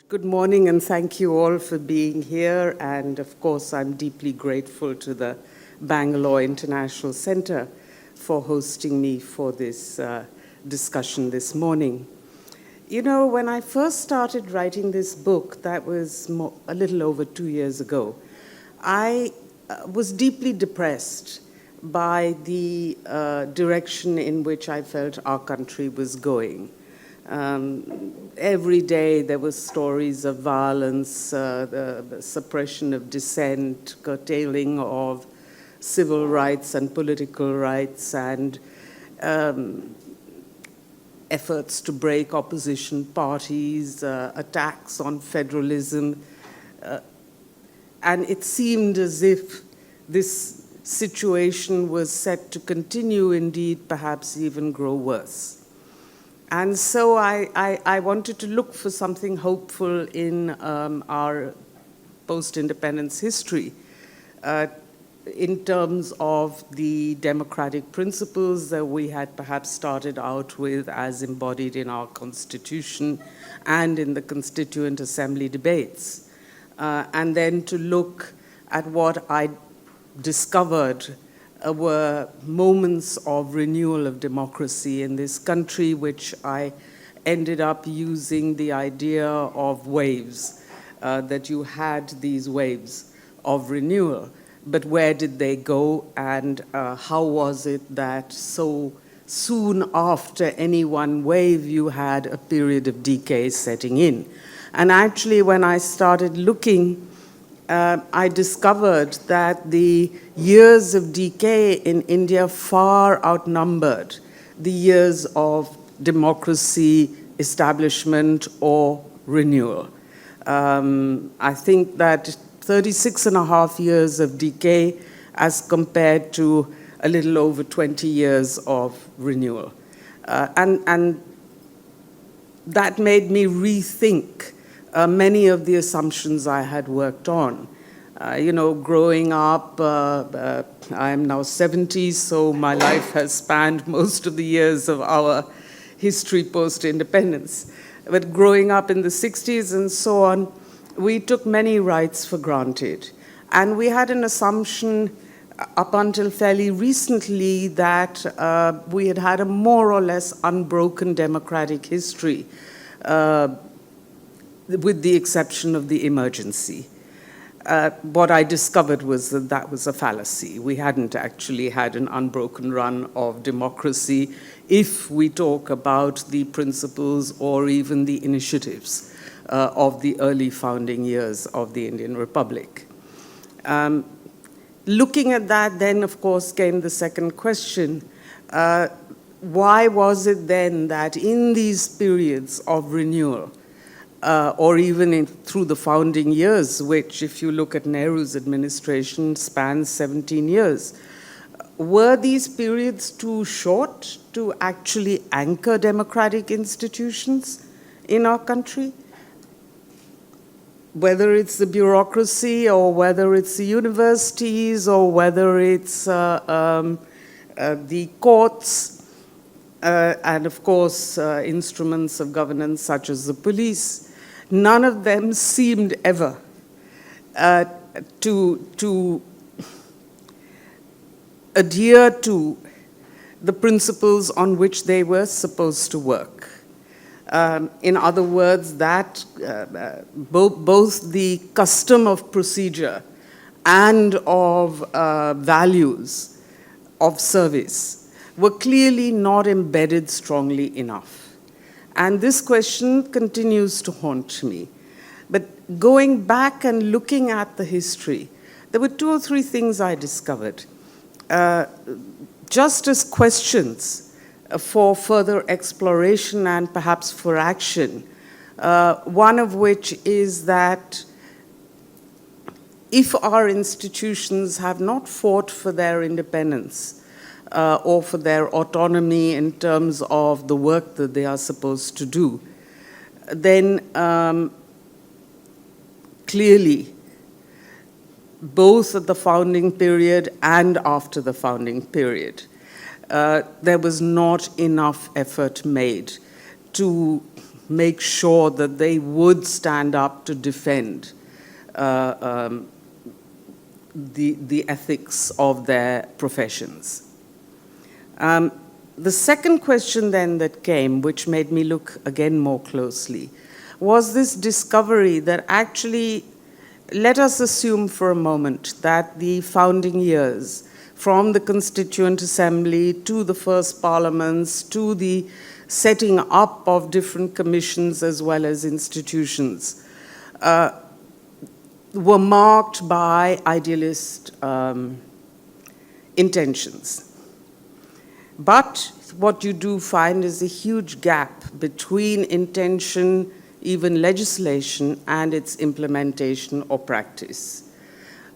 Good morning, and thank you all for being here. And of course, I'm deeply grateful to the Bangalore International Center for hosting me for this discussion this morning. You know, when I first started writing this book, that was a little over 2 years ago, I was deeply depressed by the direction in which I felt our country was going. Every day there were stories of violence, the suppression of dissent, curtailing of civil rights and political rights, and efforts to break opposition parties, attacks on federalism. And it seemed as if this situation was set to continue, indeed, perhaps even grow worse. And so I wanted to look for something hopeful in our post-independence history in terms of the democratic principles that we had perhaps started out with as embodied in our Constitution and in the Constituent Assembly debates. And then to look at what I discovered were moments of renewal of democracy in this country, which I ended up using the idea of waves, that you had these waves of renewal. But where did they go, and how was it that so soon after any one wave you had a period of decay setting in? And actually, when I started looking, I discovered that the years of decay in India far outnumbered the years of democracy, establishment, or renewal. I think that 36 and a half years of decay as compared to a little over 20 years of renewal. And that made me rethink many of the assumptions I had worked on. Growing up, I am now 70, so my life has spanned most of the years of our history post-independence. But growing up in the 60s and so on, we took many rights for granted. And we had an assumption up until fairly recently that we had had a more or less unbroken democratic history, with the exception of the emergency. What I discovered was that that was a fallacy. We hadn't actually had an unbroken run of democracy if we talk about the principles or even the initiatives of the early founding years of the Indian Republic. Looking at that, then, of course, came the second question. Why was it then that in these periods of renewal, or even through the founding years, which, if you look at Nehru's administration, spans 17 years, were these periods too short to actually anchor democratic institutions in our country? Whether it's the bureaucracy, or whether it's the universities, or whether it's the courts, and of course instruments of governance such as the police, none of them seemed ever to adhere to the principles on which they were supposed to work. In other words, that both the custom of procedure and of values of service were clearly not embedded strongly enough. And this question continues to haunt me. But going back and looking at the history, there were 2 or 3 things I discovered, just as questions for further exploration and perhaps for action. One of which is that if our institutions have not fought for their independence, or for their autonomy in terms of the work that they are supposed to do, then clearly, both at the founding period and after the founding period, there was not enough effort made to make sure that they would stand up to defend the ethics of their professions. The second question then that came, which made me look again more closely, was this discovery that actually, let us assume for a moment that the founding years, from the Constituent Assembly to the first parliaments to the setting up of different commissions as well as institutions, were marked by idealist intentions. But what you do find is a huge gap between intention, even legislation, and its implementation or practice.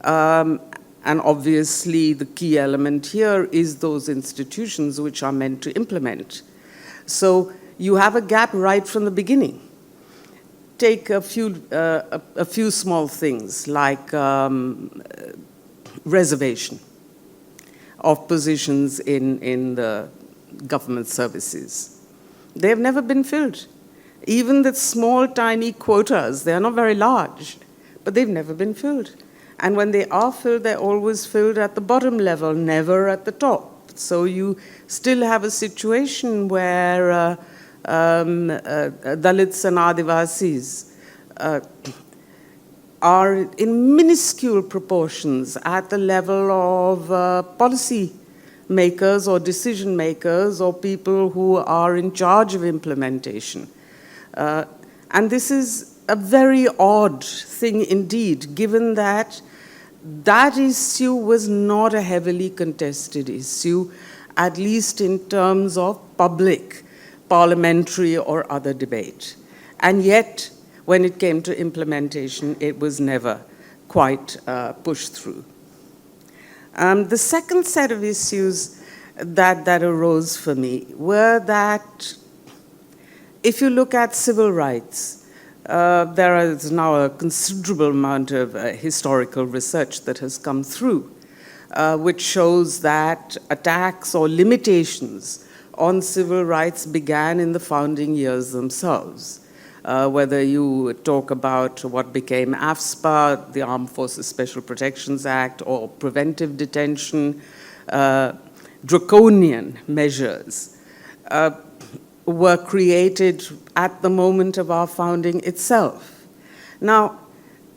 And obviously, the key element here is those institutions which are meant to implement. So you have a gap right from the beginning. Take a few small things like reservation of positions in the government services. They have never been filled. Even the small, tiny quotas, they are not very large, but they've never been filled. And when they are filled, they're always filled at the bottom level, never at the top. So you still have a situation where Dalits and Adivasis are in minuscule proportions at the level of policy makers or decision makers or people who are in charge of implementation. And this is a very odd thing indeed, given that that issue was not a heavily contested issue, at least in terms of public, parliamentary or other debate. And yet, when it came to implementation, it was never quite pushed through. The second set of issues that arose for me were that if you look at civil rights, there is now a considerable amount of historical research that has come through, which shows that attacks or limitations on civil rights began in the founding years themselves. Whether you talk about what became AFSPA, the Armed Forces Special Protections Act, or preventive detention, draconian measures were created at the moment of our founding itself. Now,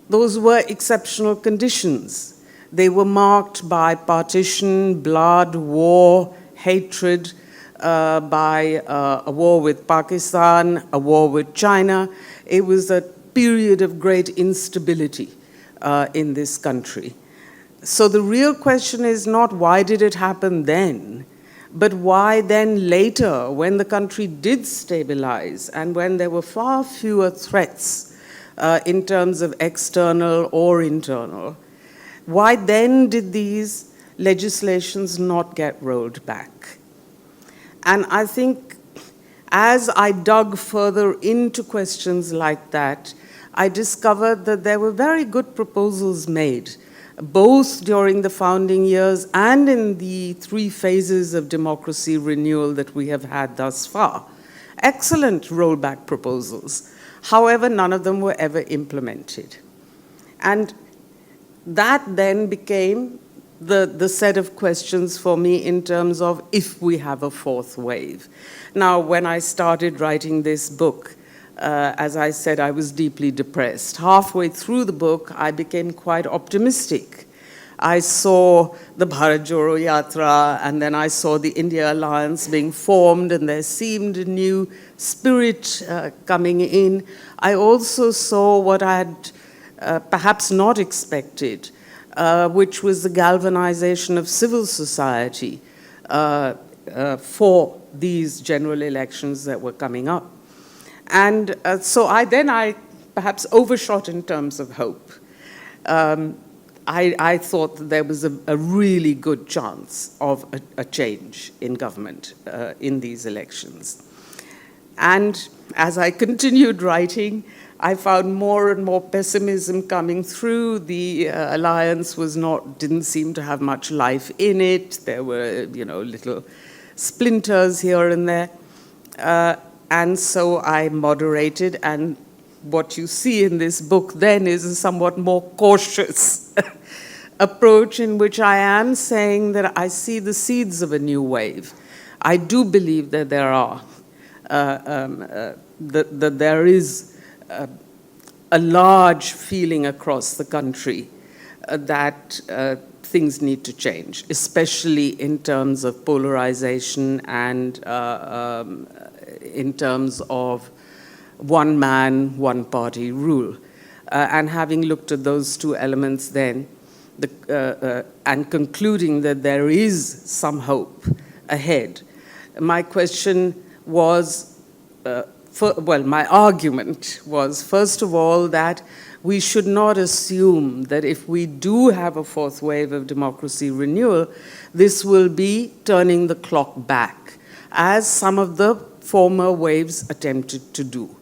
those were exceptional conditions. They were marked by partition, blood, war, hatred, by a war with Pakistan, a war with China. It was a period of great instability in this country. So the real question is not why did it happen then, but why then later, when the country did stabilize and when there were far fewer threats in terms of external or internal, why then did these legislations not get rolled back? And I think as I dug further into questions like that, I discovered that there were very good proposals made, both during the founding years and in the 3 phases of democracy renewal that we have had thus far. Excellent rollback proposals. However, none of them were ever implemented. And that then became the set of questions for me in terms of if we have a 4th wave. Now, when I started writing this book, as I said, I was deeply depressed. Halfway through the book, I became quite optimistic. I saw the Bharat Jodo Yatra, and then I saw the India Alliance being formed, and there seemed a new spirit coming in. I also saw what I had perhaps not expected, which was the galvanization of civil society for these general elections that were coming up. And so I perhaps overshot in terms of hope. I thought that there was a really good chance of a change in government in these elections. And as I continued writing, I found more and more pessimism coming through. The alliance didn't seem to have much life in it. There were, little splinters here and there. And so I moderated, and what you see in this book then is a somewhat more cautious approach in which I am saying that I see the seeds of a new wave. I do believe that there are, that there is a large feeling across the country that things need to change, especially in terms of polarization and in terms of one man, one party rule. And having looked at those two elements then, and concluding that there is some hope ahead, my question was, my argument was, first of all, that we should not assume that if we do have a fourth wave of democracy renewal, this will be turning the clock back, as some of the former waves attempted to do.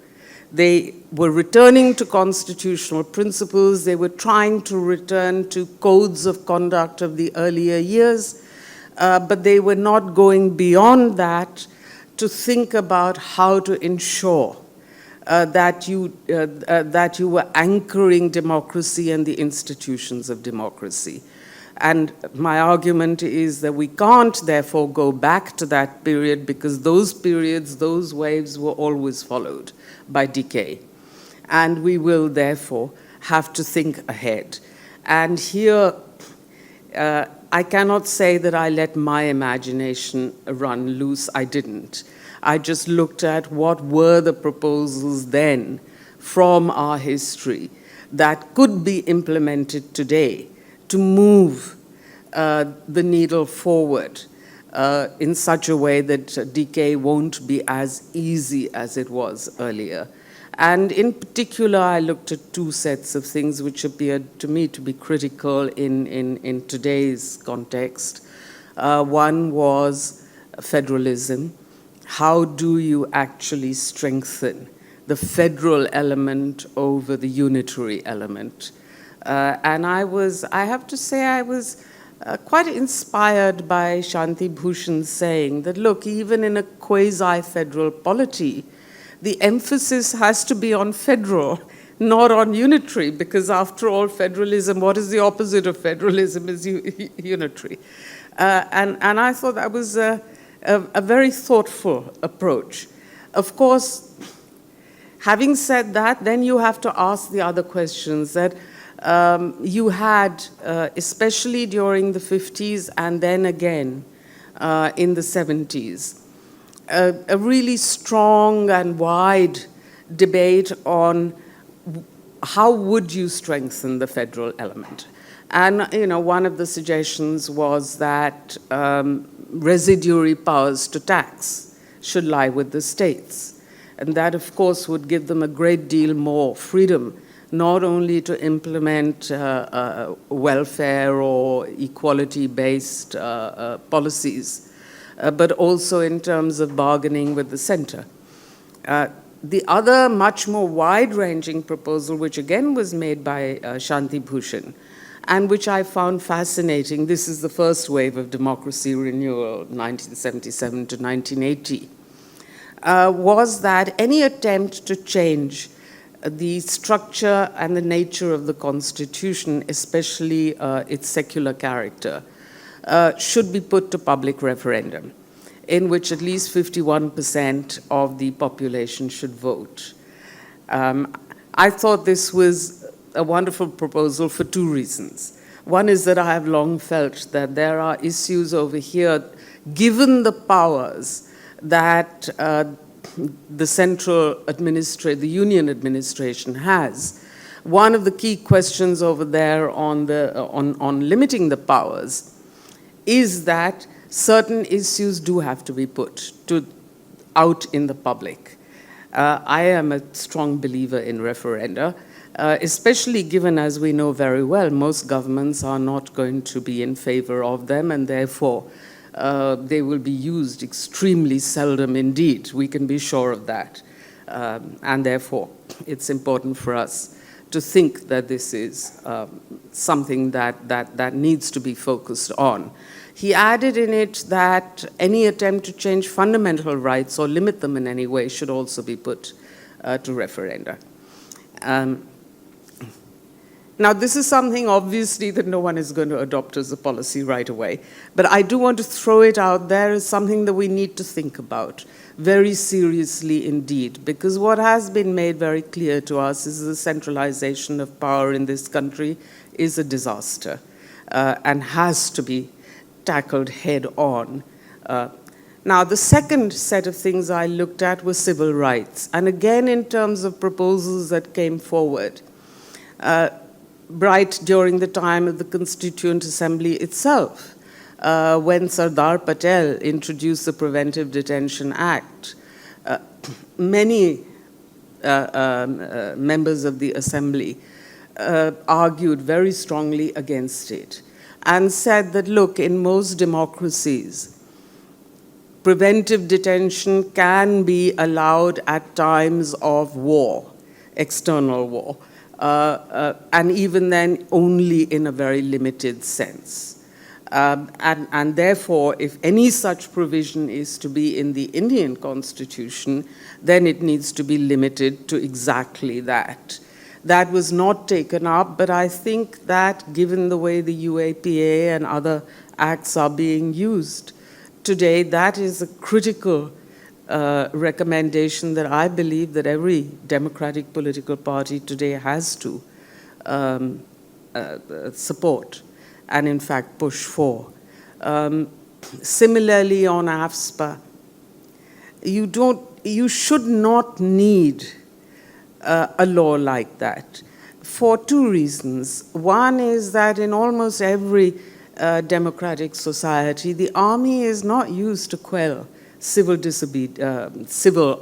They were returning to constitutional principles. They were trying to return to codes of conduct of the earlier years, but they were not going beyond that to think about how to ensure that you were anchoring democracy and the institutions of democracy. And my argument is that we can't, therefore, go back to that period, because those periods, those waves were always followed by decay. And we will, therefore, have to think ahead. And here, I cannot say that I let my imagination run loose. I didn't. I just looked at what were the proposals then from our history that could be implemented today to move the needle forward in such a way that decay won't be as easy as it was earlier. And in particular, I looked at two sets of things which appeared to me to be critical in today's context. One was federalism. How do you actually strengthen the federal element over the unitary element? And I have to say, I was quite inspired by Shanti Bhushan's saying that, look, even in a quasi-federal polity, the emphasis has to be on federal, not on unitary, because after all, federalism, what is the opposite of federalism is unitary. And I thought that was a very thoughtful approach. Of course, having said that, then you have to ask the other questions that you had, especially during the 50s and then again in the 70s, a really strong and wide debate on how would you strengthen the federal element. And, you know, one of the suggestions was that residuary powers to tax should lie with the states. And that, of course, would give them a great deal more freedom, not only to implement welfare or equality-based policies, but also in terms of bargaining with the center. The other much more wide-ranging proposal, which again was made by Shanti Bhushan, and which I found fascinating, this is the first wave of democracy renewal, 1977 to 1980, was that any attempt to change the structure and the nature of the Constitution, especially its secular character, should be put to public referendum, in which at least 51% of the population should vote. I thought this was a wonderful proposal for two reasons. One is that I have long felt that there are issues over here, given the powers that the central administration, the union administration has. One of the key questions over there on limiting the powers is that certain issues do have to be put out in the public. I am a strong believer in referenda, especially given, as we know very well, most governments are not going to be in favor of them, and therefore they will be used extremely seldom indeed. We can be sure of that. And therefore, it's important for us to think that this is something that needs to be focused on. He added in it that any attempt to change fundamental rights or limit them in any way should also be put to referenda. Now, this is something, obviously, that no one is going to adopt as a policy right away. But I do want to throw it out there as something that we need to think about very seriously indeed, because what has been made very clear to us is the centralization of power in this country is a disaster and has to be tackled head on. Now, the second set of things I looked at was civil rights. And again, in terms of proposals that came forward, right during the time of the Constituent Assembly itself, when Sardar Patel introduced the Preventive Detention Act, many members of the Assembly argued very strongly against it and said that, look, in most democracies, preventive detention can be allowed at times of war, external war. And even then, only in a very limited sense. And therefore, if any such provision is to be in the Indian Constitution, then it needs to be limited to exactly that. That was not taken up, but I think that given the way the UAPA and other acts are being used today, that is a critical recommendation that I believe that every democratic political party today has to support and in fact push for. Similarly on AFSPA, you should not need a law like that for two reasons. One is that in almost every democratic society, the army is not used to quell civil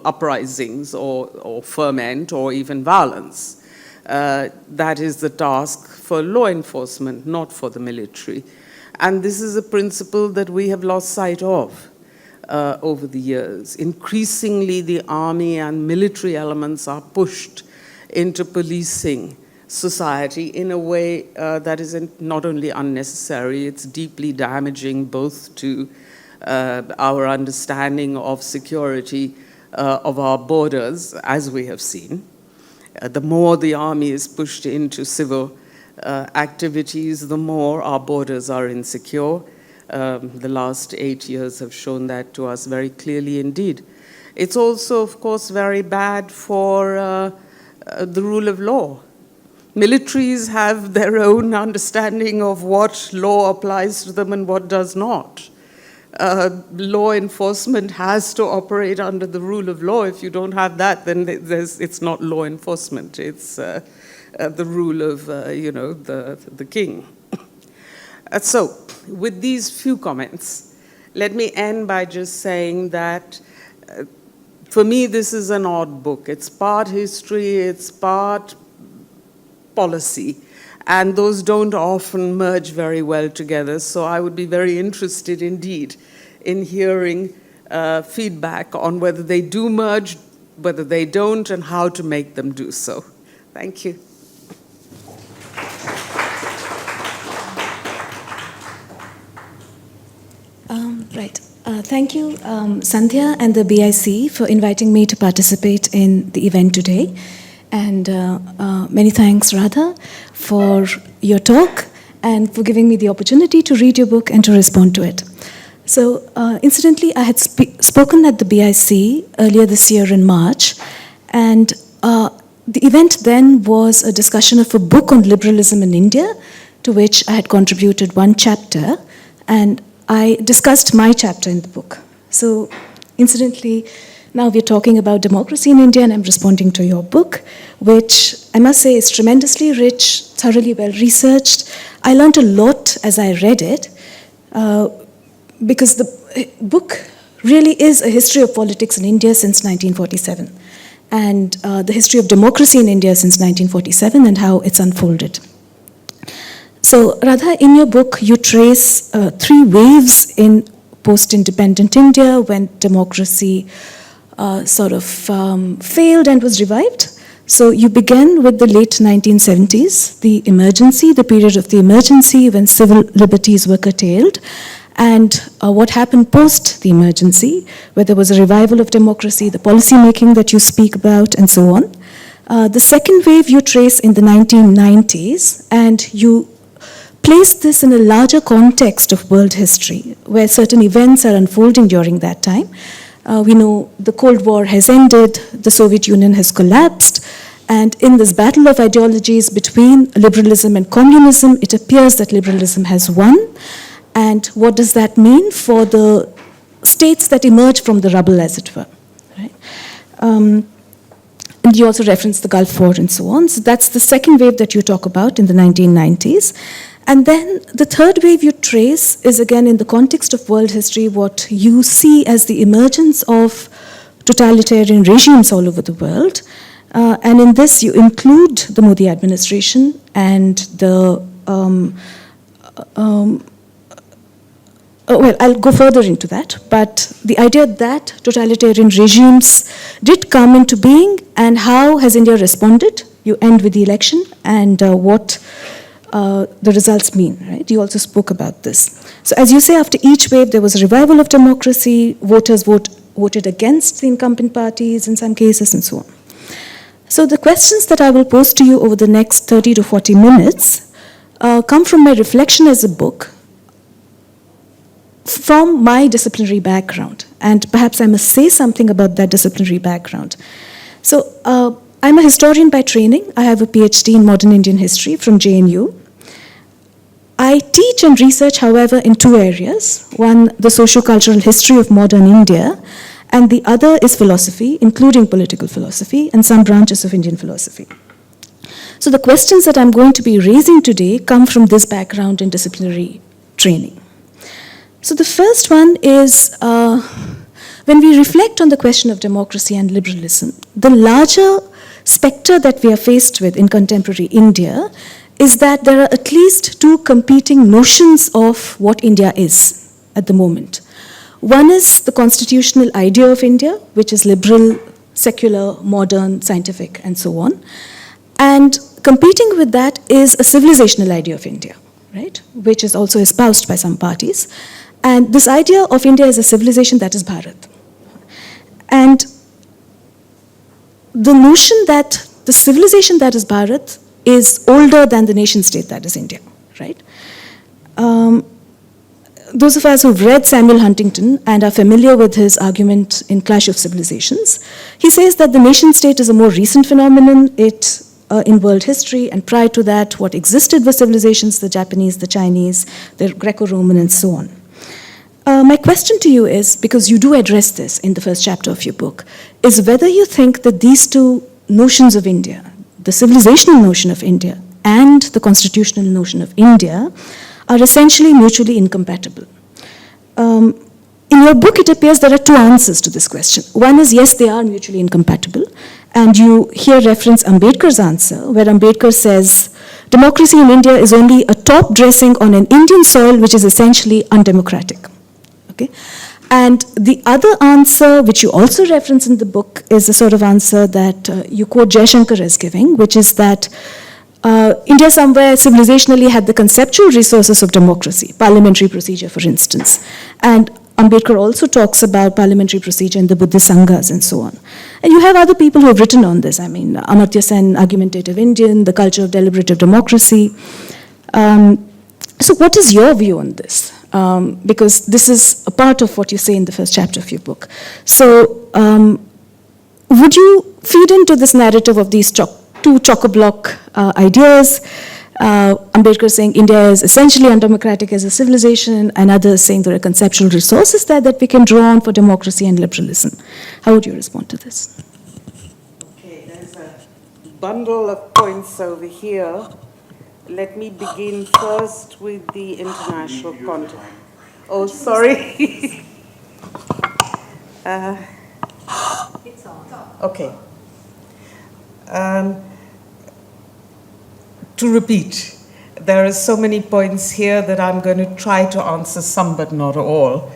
uprisings or ferment or even violence. That is the task for law enforcement, not for the military. And this is a principle that we have lost sight of over the years. Increasingly, the army and military elements are pushed into policing society in a way that is not only unnecessary, it's deeply damaging both to our understanding of security of our borders, as we have seen. The more the army is pushed into civil activities, the more our borders are insecure. The last 8 years have shown that to us very clearly indeed. It's also, of course, very bad for the rule of law. Militaries have their own understanding of what law applies to them and what does not. Law enforcement has to operate under the rule of law. If you don't have that, then it's not law enforcement. It's the rule of, the king. So, with these few comments, let me end by just saying that for me, this is an odd book. It's part history, it's part policy. And those don't often merge very well together. So I would be very interested indeed in hearing feedback on whether they do merge, whether they don't, and how to make them do so. Thank you. Right. Thank you, Sandhya and the BIC for inviting me to participate in the event today. And many thanks, Radha, for your talk and for giving me the opportunity to read your book and to respond to it. So, incidentally, I had spoken at the BIC earlier this year in March, and the event then was a discussion of a book on liberalism in India, to which I had contributed one chapter, and I discussed my chapter in the book. So, incidentally, now we're talking about democracy in India, and I'm responding to your book, which I must say is tremendously rich, thoroughly well-researched. I learned a lot as I read it, because the book really is a history of politics in India since 1947, and the history of democracy in India since 1947 and how it's unfolded. So, Radha, in your book, you trace 3 waves in post-independent India when democracy failed and was revived. So you begin with the late 1970s, the emergency, the period of the emergency when civil liberties were curtailed, and what happened post the emergency, where there was a revival of democracy, the policy making that you speak about, and so on. The second wave you trace in the 1990s, and you place this in a larger context of world history, where certain events are unfolding during that time. We know the Cold War has ended, the Soviet Union has collapsed, and in this battle of ideologies between liberalism and communism, it appears that liberalism has won. And what does that mean for the states that emerge from the rubble, as it were? Right? And you also reference the Gulf War and so on. So that's the second wave that you talk about in the 1990s. And then the third wave you trace is, again, in the context of world history, what you see as the emergence of totalitarian regimes all over the world. And in this, you include the Modi administration and the... well, I'll go further into that, but the idea that totalitarian regimes did come into being, and how has India responded? You end with the election and what the results mean, right? You also spoke about this. So as you say, after each wave, there was a revival of democracy, voters voted against the incumbent parties in some cases, and so on. So the questions that I will pose to you over the next 30 to 40 minutes come from my reflection as a book, from my disciplinary background, and perhaps I must say something about that disciplinary background. So I'm a historian by training. I have a PhD in modern Indian history from JNU. I teach and research, however, in two areas. One, the socio-cultural history of modern India, and the other is philosophy, including political philosophy and some branches of Indian philosophy. So the questions that I'm going to be raising today come from this background in disciplinary training. So the first one is, when we reflect on the question of democracy and liberalism, the larger spectre that we are faced with in contemporary India is that there are at least two competing notions of what India is at the moment. One is the constitutional idea of India, which is liberal, secular, modern, scientific, and so on. And competing with that is a civilizational idea of India, right, which is also espoused by some parties. And this idea of India as a civilization, that is Bharat. And the notion that the civilization that is Bharat is older than the nation state that is India, right? Those of us who've read Samuel Huntington and are familiar with his argument in Clash of Civilizations, he says that the nation state is a more recent phenomenon. In world history, and prior to that, what existed were civilizations, the Japanese, the Chinese, the Greco-Roman, and so on. My question to you is, because you do address this in the first chapter of your book, is whether you think that these two notions of India, the civilizational notion of India and the constitutional notion of India, are essentially mutually incompatible. In your book, it appears there are two answers to this question. One is, yes, they are mutually incompatible. And you here reference Ambedkar's answer, where Ambedkar says, democracy in India is only a top dressing on an Indian soil, which is essentially undemocratic. Okay? And the other answer, which you also reference in the book, is the sort of answer that you quote Jaishankar as giving, which is that India somewhere civilizationally had the conceptual resources of democracy, parliamentary procedure, for instance. And Ambedkar also talks about parliamentary procedure in the Buddhist Sanghas and so on. And you have other people who have written on this. I mean, Amartya Sen, Argumentative Indian, The Culture of Deliberative Democracy. So what is your view on this? Because this is a part of what you say in the first chapter of your book. So would you feed into this narrative of these two chock-a-block ideas? Ambedkar saying India is essentially undemocratic as a civilization, and others saying there are conceptual resources there that we can draw on for democracy and liberalism. How would you respond to this? Okay, there's a bundle of points over here. Let me begin first with the international context. Oh, sorry. It's on. Okay. To repeat, there are so many points here that I'm going to try to answer some, but not all.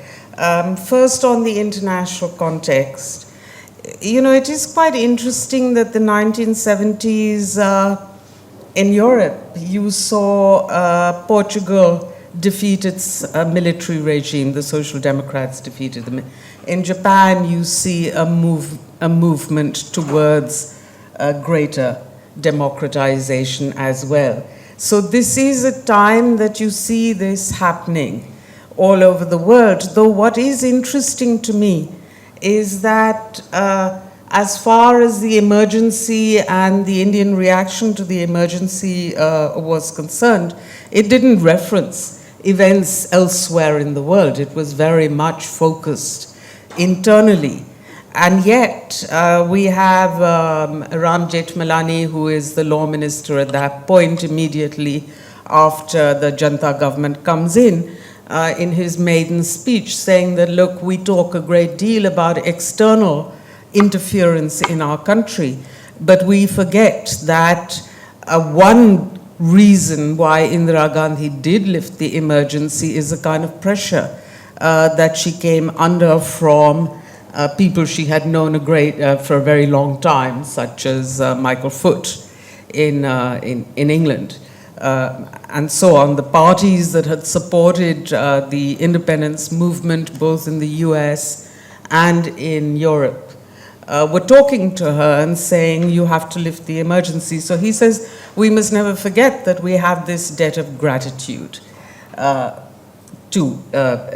First, on the international context, you know, it is quite interesting that the 1970s in Europe, you saw Portugal defeat its military regime, the Social Democrats defeated them. In Japan, you see a movement towards greater democratization as well. So this is a time that you see this happening all over the world, though what is interesting to me is that as far as the emergency and the Indian reaction to the emergency was concerned, it didn't reference events elsewhere in the world. It was very much focused internally. And yet, we have Ram Jethmalani, who is the law minister at that point, immediately after the Janata government comes in his maiden speech, saying that, look, we talk a great deal about external interference in our country, but we forget that one reason why Indira Gandhi did lift the emergency is a kind of pressure that she came under from people she had known for a very long time, such as Michael Foot in England, and so on. The parties that had supported the independence movement, both in the US and in Europe, were talking to her and saying, you have to lift the emergency. So he says, we must never forget that we have this debt of gratitude to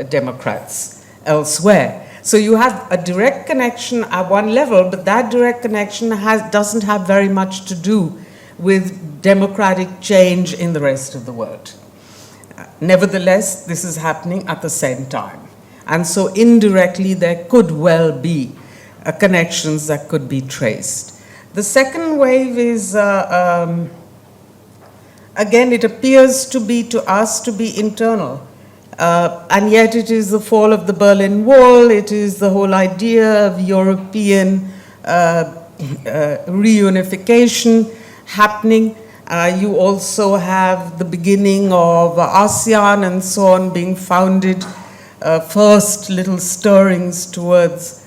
Democrats elsewhere. So you have a direct connection at one level, but that direct connection doesn't have very much to do with democratic change in the rest of the world. Nevertheless, this is happening at the same time. And so indirectly, there could well be connections that could be traced. The second wave is, again, it appears to be to us to be internal. And yet it is the fall of the Berlin Wall, it is the whole idea of European reunification happening. You also have the beginning of ASEAN and so on being founded, first little stirrings towards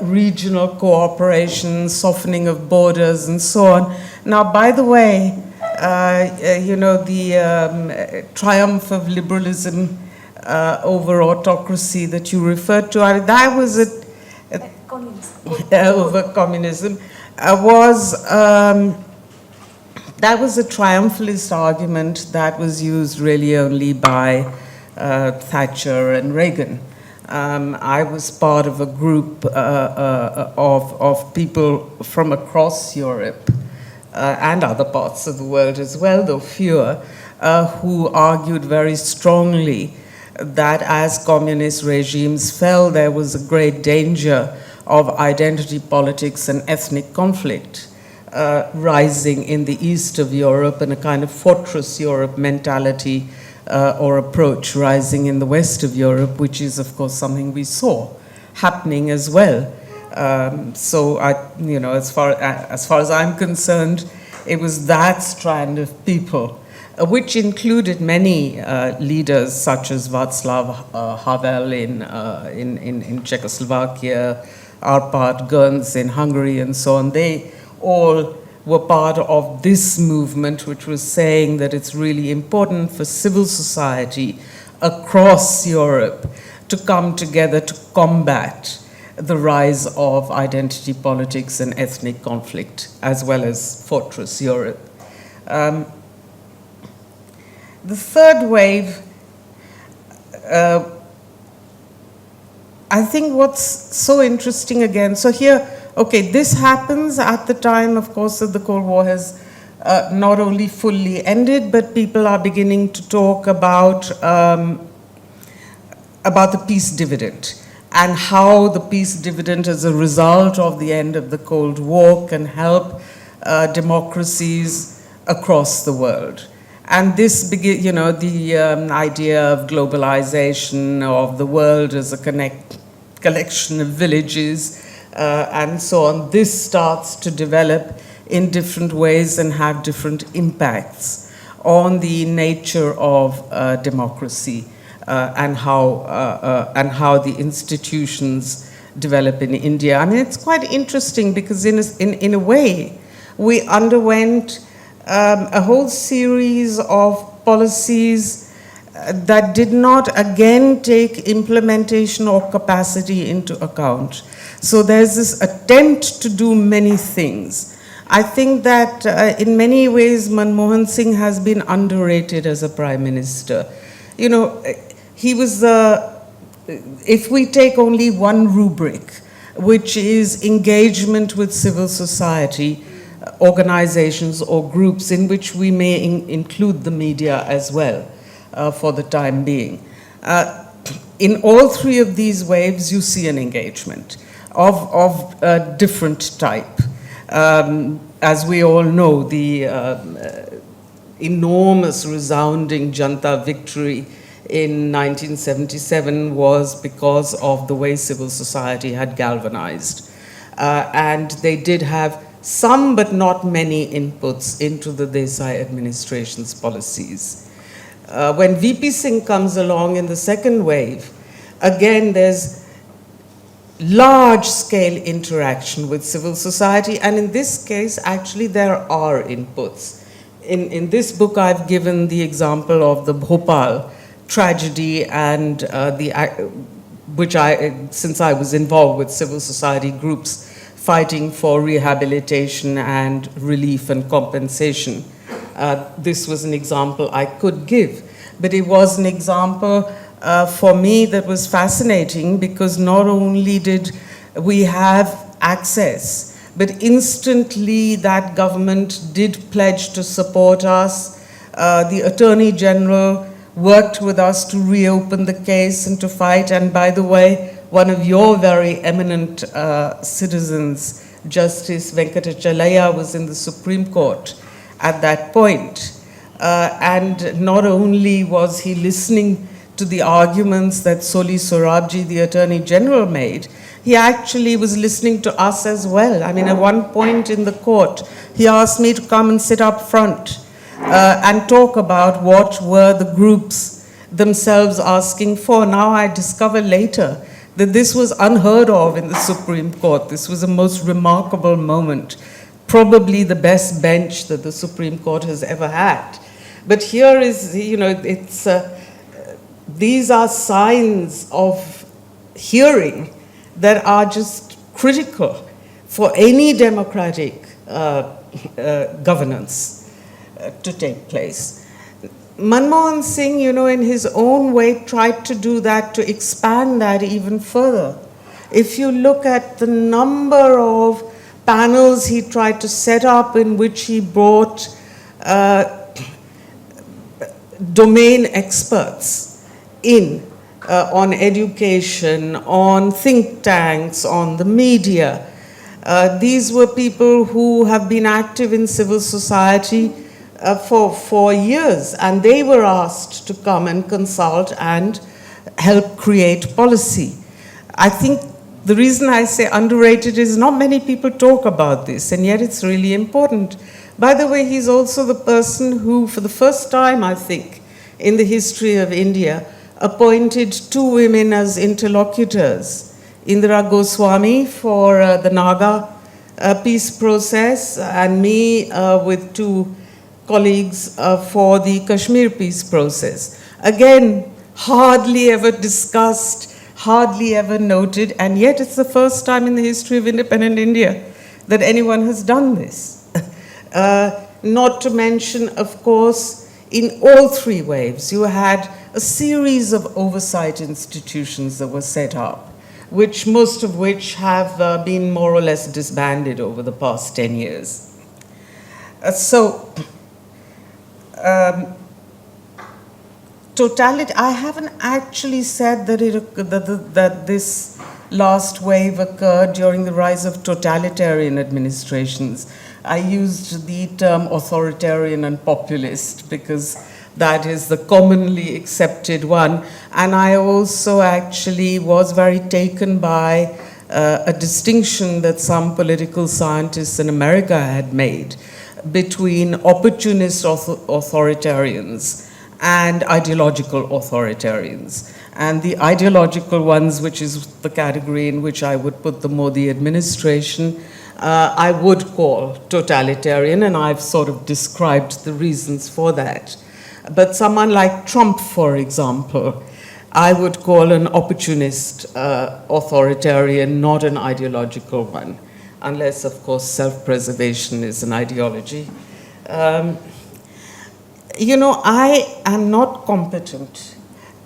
regional cooperation, softening of borders and so on. Now, by the way, you know, the triumph of liberalism over autocracy that you referred to, that was over communism, that was a triumphalist argument that was used really only by Thatcher and Reagan. I was part of a group of people from across Europe and other parts of the world as well, though fewer, who argued very strongly that as communist regimes fell, there was a great danger of identity politics and ethnic conflict rising in the east of Europe, and a kind of fortress Europe mentality or approach rising in the west of Europe, which is, of course, something we saw happening as well. So, you know, as far as I'm concerned, it was that strand of people, which included many leaders such as Václav Havel in Czechoslovakia, Arpad Gönc in Hungary, and so on. They all were part of this movement, which was saying that it's really important for civil society across Europe to come together to combat the rise of identity politics and ethnic conflict, as well as fortress Europe. The third wave, I think what's so interesting again, so here, okay, this happens at the time, of course, that the Cold War has not only fully ended, but people are beginning to talk about the peace dividend and how the peace dividend as a result of the end of the Cold War can help democracies across the world. And this, you know, the idea of globalization, of the world as a collection of villages, and so on, this starts to develop in different ways and have different impacts on the nature of democracy and how the institutions develop in India. I mean, it's quite interesting because in a way, we underwent a whole series of policies that did not again take implementation or capacity into account. So there's this attempt to do many things. I think that in many ways Manmohan Singh has been underrated as a prime minister. You know, he was, if we take only one rubric, which is engagement with civil society, organizations or groups in which we may include the media as well for the time being. In all three of these waves, you see an engagement of a different type. As we all know, the enormous resounding Janta victory in 1977 was because of the way civil society had galvanized. And they did have some but not many inputs into the Desai administration's policies. When VP Singh comes along in the second wave, again there's large-scale interaction with civil society, and in this case, actually there are inputs. In this book, I've given the example of the Bhopal tragedy and since I was involved with civil society groups fighting for rehabilitation and relief and compensation. This was an example I could give, but it was an example for me that was fascinating because not only did we have access, but instantly that government did pledge to support us. The Attorney General worked with us to reopen the case and to fight. And by the way, one of your very eminent citizens, Justice Venkatachalaya, was in the Supreme Court at that point. And not only was he listening to the arguments that Soli Sorabji, the Attorney General, made, he actually was listening to us as well. I mean, at one point in the court, he asked me to come and sit up front and talk about what were the groups themselves asking for. Now I discover later that this was unheard of in the Supreme Court. This was a most remarkable moment, probably the best bench that the Supreme Court has ever had. But here is, you know, it's, these are signs of hearing that are just critical for any democratic governance to take place. Manmohan Singh, you know, in his own way tried to do that, to expand that even further. If you look at the number of panels he tried to set up in which he brought domain experts in on education, on think tanks, on the media. These were people who have been active in civil society for years, and they were asked to come and consult and help create policy. I think the reason I say underrated is not many people talk about this, and yet it's really important. By the way, he's also the person who, for the first time, I think, in the history of India, appointed 2 women as interlocutors. Indira Goswami for the Naga peace process, and me with 2 colleagues for the Kashmir peace process. Again, hardly ever discussed, hardly ever noted, and yet it's the first time in the history of independent India that anyone has done this. Not to mention, of course, in all 3 waves, you had a series of oversight institutions that were set up, which most of which have been more or less disbanded over the past 10 years. I haven't actually said that this last wave occurred during the rise of totalitarian administrations. I used the term authoritarian and populist because that is the commonly accepted one. And I also actually was very taken by a distinction that some political scientists in America had made between opportunist authoritarians and ideological authoritarians. And the ideological ones, which is the category in which I would put the Modi administration, I would call totalitarian, and I've sort of described the reasons for that. But someone like Trump, for example, I would call an opportunist authoritarian, not an ideological one, unless, of course, self-preservation is an ideology. You know, I am not competent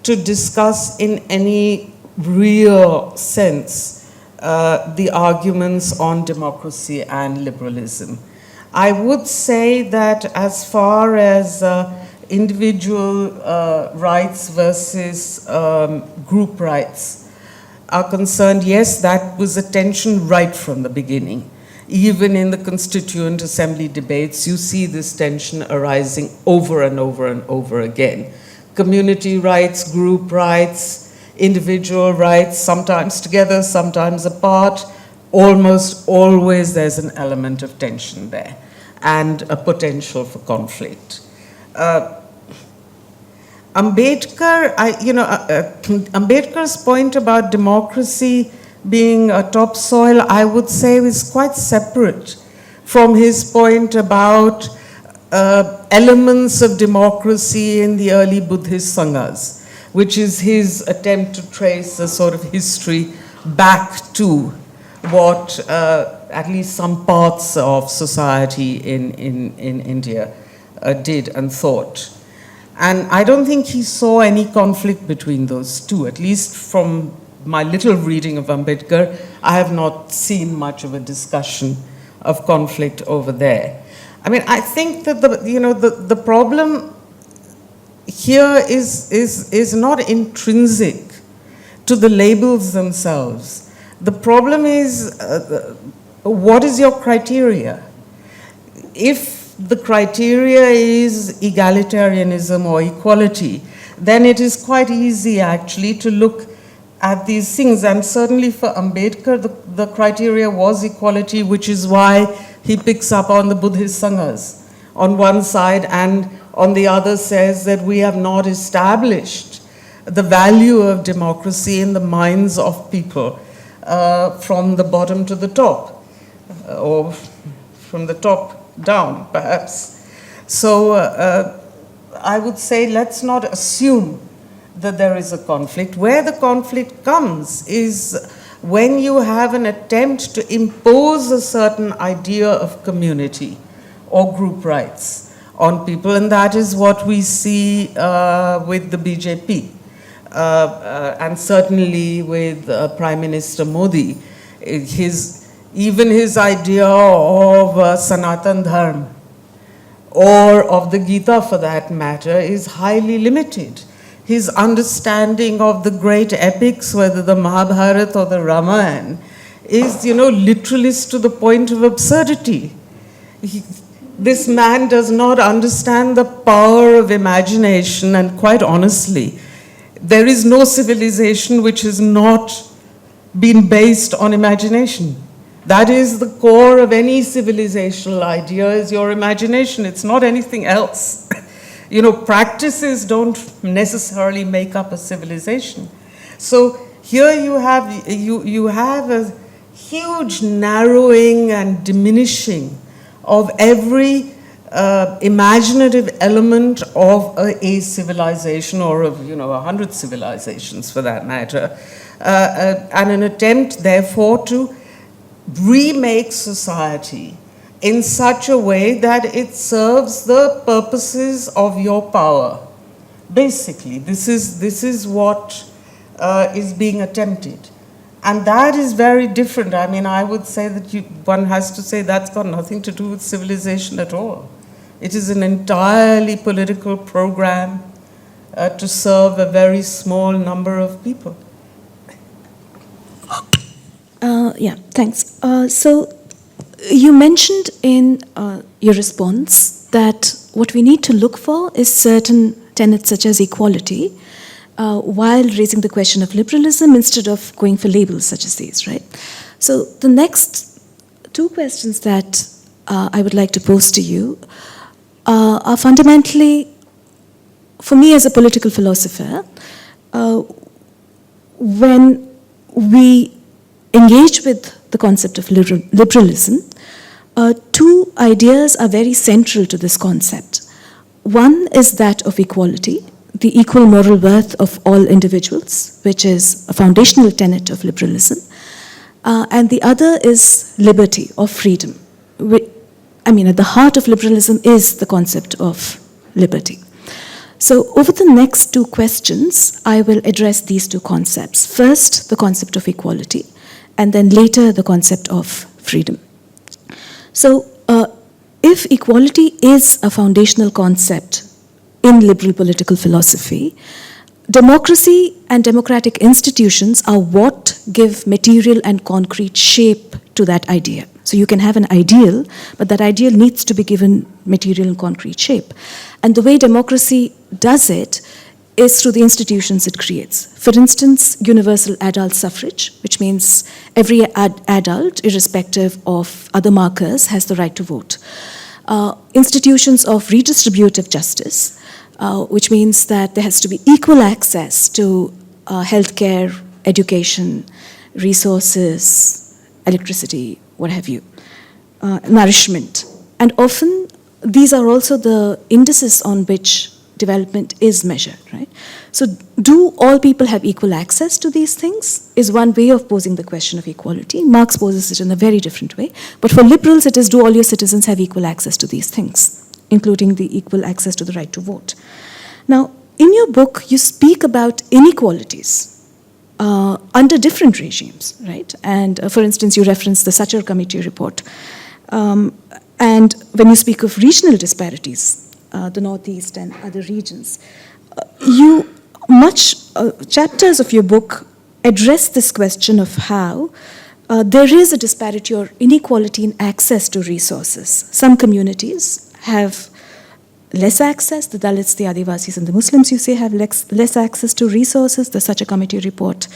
to discuss in any real sense the arguments on democracy and liberalism. I would say that as far as individual rights versus group rights are concerned, yes, that was a tension right from the beginning. Even in the Constituent Assembly debates, you see this tension arising over and over and over again. Community rights, group rights, individual rights, sometimes together, sometimes apart. Almost always there's an element of tension there and a potential for conflict. Ambedkar's point about democracy being a topsoil, I would say, is quite separate from his point about elements of democracy in the early Buddhist Sanghas, which is his attempt to trace a sort of history back to what at least some parts of society in India did and thought. And I don't think he saw any conflict between those two, at least from my little reading of Ambedkar. I have not seen much of a discussion of conflict over there. I mean, I think that the problem here is not intrinsic to the labels themselves. The problem is, what is your criteria? If the criteria is egalitarianism or equality, then it is quite easy actually to look at these things. And certainly for Ambedkar, the criteria was equality, which is why he picks up on the Buddhist Sanghas on one side, and on the other says that we have not established the value of democracy in the minds of people from the bottom to the top, or from the top down, perhaps. So I would say let's not assume that there is a conflict. Where the conflict comes is when you have an attempt to impose a certain idea of community or group rights on people, and that is what we see with the BJP, and certainly with Prime Minister Modi. Even his idea of Sanatan Dharma, or of the Gita for that matter, is highly limited. His understanding of the great epics, whether the Mahabharata or the Ramayana, is, literalist to the point of absurdity. This man does not understand the power of imagination, and quite honestly, there is no civilization which has not been based on imagination. That is the core of any civilizational idea, is your imagination. It's not anything else. Practices don't necessarily make up a civilization. So here you have a huge narrowing and diminishing of every imaginative element of a civilization, or of 100 civilizations for that matter, and an attempt therefore to remake society in such a way that it serves the purposes of your power. Basically, this is what is being attempted. And that is very different. I mean, I would say that one has to say that's got nothing to do with civilization at all. It is an entirely political program to serve a very small number of people. Yeah, thanks. So you mentioned in your response that what we need to look for is certain tenets such as equality, while raising the question of liberalism instead of going for labels such as these, right? So the next two questions that I would like to pose to you are fundamentally, for me as a political philosopher, when we engage with the concept of liberalism, two ideas are very central to this concept. One is that of equality, the equal moral worth of all individuals, which is a foundational tenet of liberalism. And the other is liberty or freedom. At the heart of liberalism is the concept of liberty. So over the next two questions, I will address these two concepts. First, the concept of equality, and then later the concept of freedom. So if equality is a foundational concept in liberal political philosophy, democracy and democratic institutions are what give material and concrete shape to that idea. So you can have an ideal, but that ideal needs to be given material and concrete shape. And the way democracy does it is through the institutions it creates. For instance, universal adult suffrage, which means every adult, irrespective of other markers, has the right to vote. Institutions of redistributive justice, which means that there has to be equal access to healthcare, education, resources, electricity, what have you, nourishment. And often these are also the indices on which development is measured, right? So do all people have equal access to these things is one way of posing the question of equality. Marx poses it in a very different way. But for liberals, it is, do all your citizens have equal access to these things, including the equal access to the right to vote. Now, in your book, you speak about inequalities under different regimes, right? And for instance, you reference the Sachar Committee report. And when you speak of regional disparities, the Northeast and other regions, chapters of your book address this question of how there is a disparity or inequality in access to resources. Some communities have less access, the Dalits, the Adivasis, and the Muslims, you say, have less access to resources. The Sachar Committee report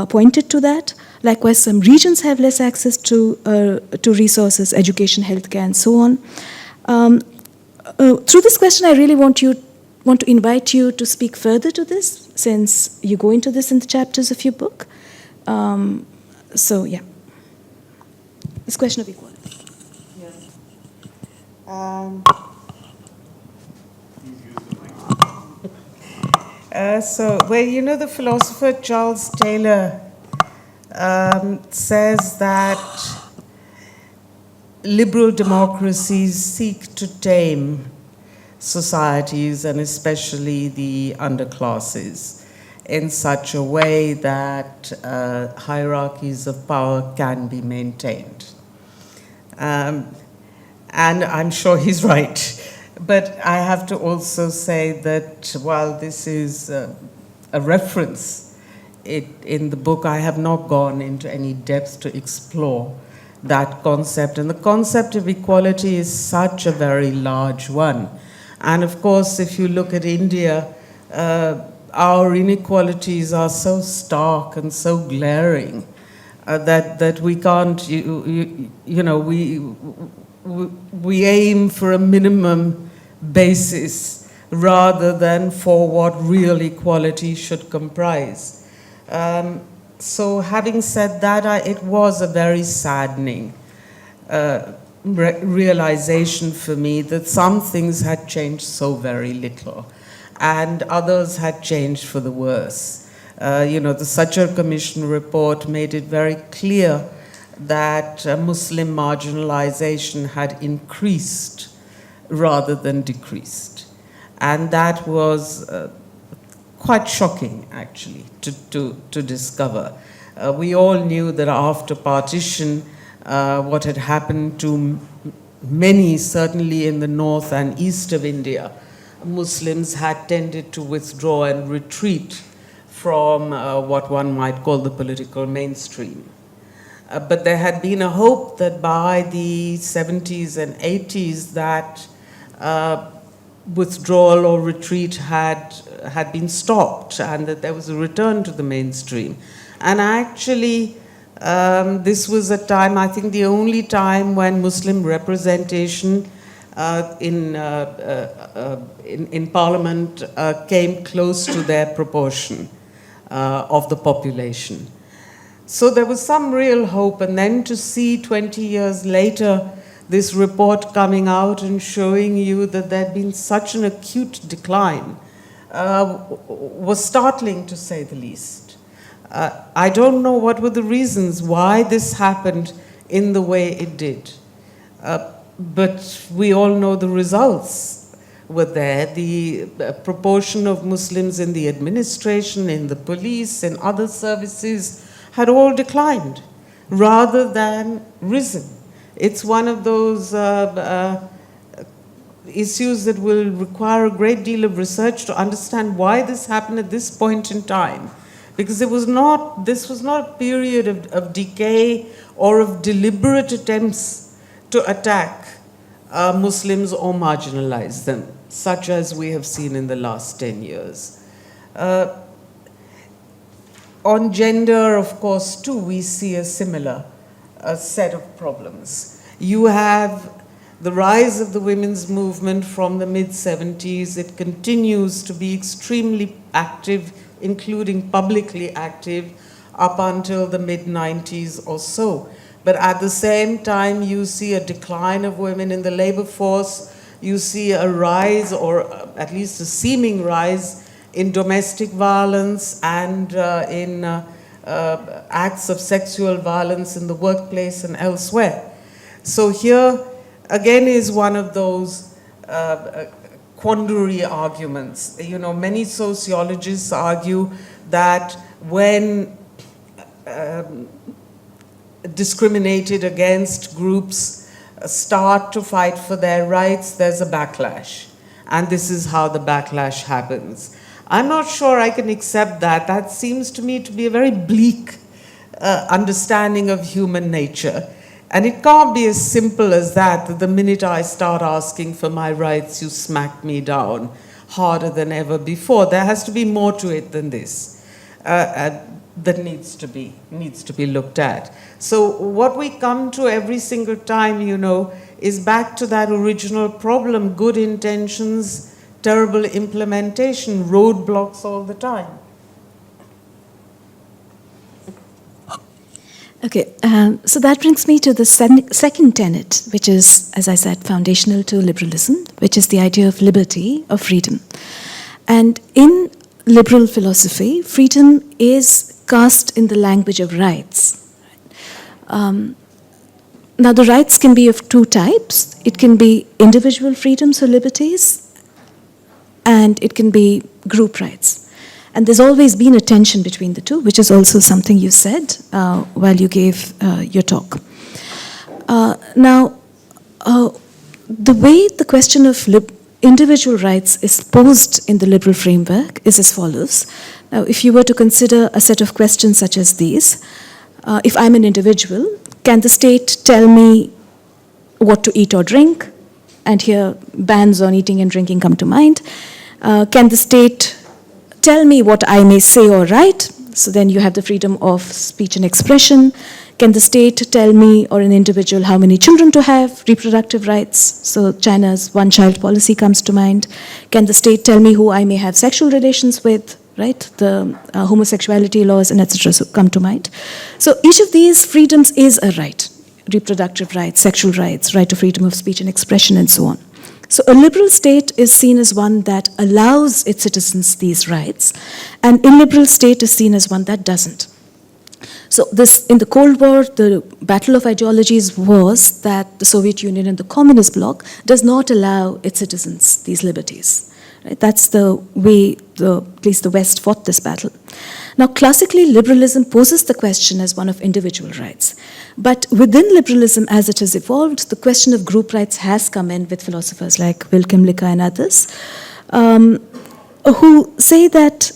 pointed to that. Likewise, some regions have less access to resources, education, healthcare, and so on. Through this question, I really want to invite you to speak further to this, since you go into this in the chapters of your book. So, yeah. This question of equality. The philosopher Charles Taylor says that liberal democracies seek to tame societies, and especially the underclasses, in such a way that hierarchies of power can be maintained. And I'm sure he's right. But I have to also say that while this is a reference in the book, I have not gone into any depth to explore that concept. And the concept of equality is such a very large one. And of course, if you look at India, our inequalities are so stark and so glaring that we can't, we aim for a minimum basis rather than for what real equality should comprise. So having said that, it was a very saddening realization for me that some things had changed so very little and others had changed for the worse. The Sachar Commission report made it very clear that Muslim marginalization had increased rather than decreased. And that was quite shocking, actually, to discover. We all knew that after partition, what had happened to many, certainly in the north and east of India, Muslims had tended to withdraw and retreat from what one might call the political mainstream. But there had been a hope that by the 70s and 80s that withdrawal or retreat had been stopped and that there was a return to the mainstream. And actually, this was a time, I think the only time when Muslim representation in Parliament came close to their proportion of the population. So there was some real hope, and then to see 20 years later this report coming out and showing you that there had been such an acute decline was startling, to say the least. I don't know what were the reasons why this happened in the way it did. But we all know the results were there. The proportion of Muslims in the administration, in the police, in other services had all declined rather than risen. It's one of those issues that will require a great deal of research to understand why this happened at this point in time. Because this was not a period of decay or of deliberate attempts to attack Muslims or marginalize them, such as we have seen in the last 10 years. On gender, of course, too, we see a similar set of problems. You have the rise of the women's movement from the mid-70s. It continues to be extremely active, including publicly active, up until the mid-90s or so. But at the same time, you see a decline of women in the labor force. You see a rise, or at least a seeming rise, in domestic violence and in acts of sexual violence in the workplace and elsewhere. So here, again, is one of those quandary arguments. You know, many sociologists argue that when discriminated against groups start to fight for their rights, there's a backlash. And this is how the backlash happens. I'm not sure I can accept that. That seems to me to be a very bleak understanding of human nature. And it can't be as simple as that the minute I start asking for my rights, you smack me down harder than ever before. There has to be more to it than this. That needs to be looked at. So what we come to every single time, you know, is back to that original problem: good intentions, terrible implementation, roadblocks all the time. Okay, so that brings me to the second tenet, which is, as I said, foundational to liberalism, which is the idea of liberty, of freedom. And in liberal philosophy, freedom is cast in the language of rights. Now, the rights can be of two types. It can be individual freedoms or liberties, and it can be group rights. And there's always been a tension between the two, which is also something you said while you gave your talk. Now, the way the question of individual rights is posed in the liberal framework is as follows. Now, if you were to consider a set of questions such as these, if I'm an individual, can the state tell me what to eat or drink? And here, bans on eating and drinking come to mind. Can the state tell me what I may say or write? So then you have the freedom of speech and expression. Can the state tell me or an individual how many children to have? Reproductive rights. So China's one-child policy comes to mind. Can the state tell me who I may have sexual relations with? Right? The homosexuality laws and etc. so come to mind. So each of these freedoms is a right. Reproductive rights, sexual rights, right to freedom of speech and expression, and so on. So a liberal state is seen as one that allows its citizens these rights, and illiberal state is seen as one that doesn't. So this, in the Cold War, the battle of ideologies was that the Soviet Union and the Communist bloc does not allow its citizens these liberties. Right? That's the way at least the West fought this battle. Now, classically, liberalism poses the question as one of individual rights. But within liberalism, as it has evolved, the question of group rights has come in with philosophers like Wilhelm Licker and others, who say that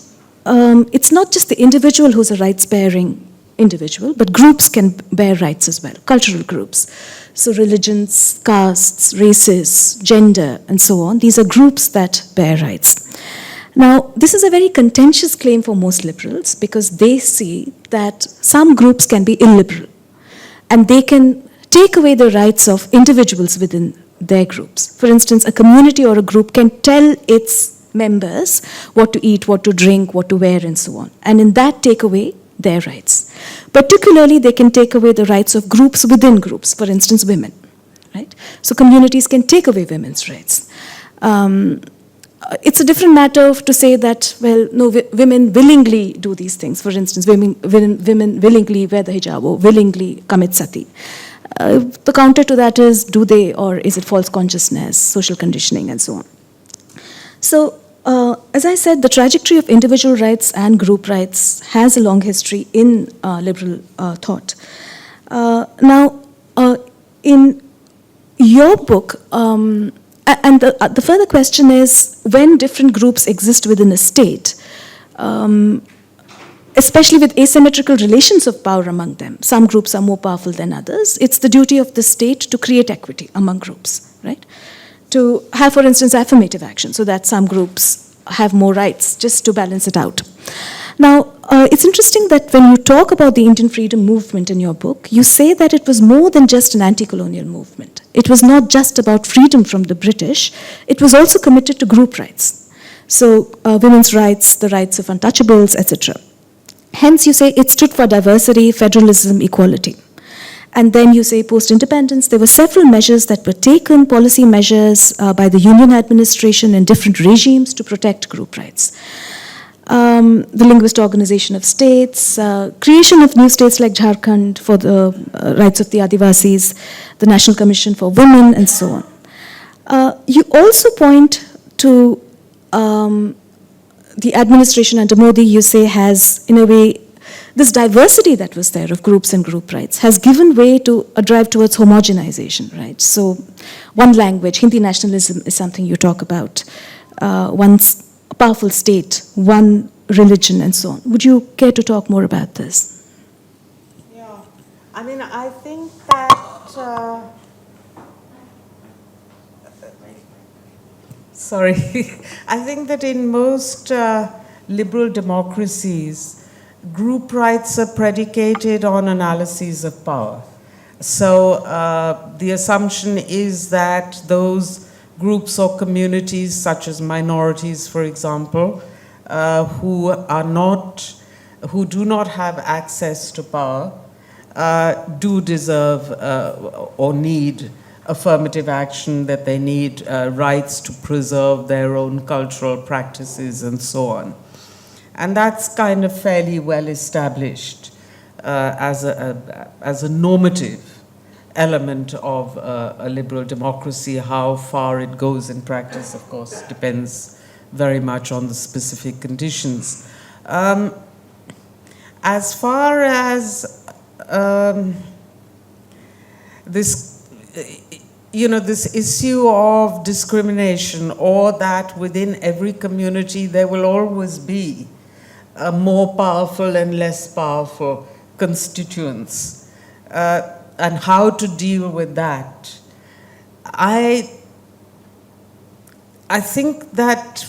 it's not just the individual who's a rights-bearing individual, but groups can bear rights as well, cultural groups. So religions, castes, races, gender, and so on, these are groups that bear rights. Now, this is a very contentious claim for most liberals because they see that some groups can be illiberal and they can take away the rights of individuals within their groups. For instance, a community or a group can tell its members what to eat, what to drink, what to wear, and so on. And in that, take away their rights. Particularly, they can take away the rights of groups within groups, for instance, women. Right? So communities can take away women's rights. It's a different matter to say that, well, no, women willingly do these things. For instance, women willingly wear the hijab or willingly commit sati. The counter to that is, do they, or is it false consciousness, social conditioning, and so on. So, as I said, the trajectory of individual rights and group rights has a long history in liberal thought. Now, in your book, and the further question is, when different groups exist within a state, especially with asymmetrical relations of power among them, some groups are more powerful than others, it's the duty of the state to create equity among groups, right? To have, for instance, affirmative action, so that some groups have more rights, just to balance it out. Now, it's interesting that when you talk about the Indian freedom movement in your book, you say that it was more than just an anti-colonial movement. It was not just about freedom from the British, it was also committed to group rights. So, women's rights, the rights of untouchables, etc. Hence, you say it stood for diversity, federalism, equality. And then you say post-independence, there were several measures that were taken, policy measures by the Union administration in different regimes to protect group rights. The linguist organization of states, creation of new states like Jharkhand for the rights of the Adivasis, the National Commission for Women, and so on. You also point to the administration under Modi, you say, has, in a way, this diversity that was there of groups and group rights has given way to a drive towards homogenization, right? So one language, Hindi nationalism is something you talk about, one powerful state, one religion, and so on. Would you care to talk more about this? Yeah, I mean, I think that, sorry, I think that in most liberal democracies, group rights are predicated on analyses of power. So the assumption is that those groups or communities, such as minorities, for example, who do not have access to power, do deserve or need affirmative action, that they need rights to preserve their own cultural practices and so on. And that's kind of fairly well established as a normative element of a liberal democracy. How far it goes in practice, of course, depends very much on the specific conditions. As far as this issue of discrimination, or that within every community there will always be more powerful and less powerful constituents, and how to deal with that. I think that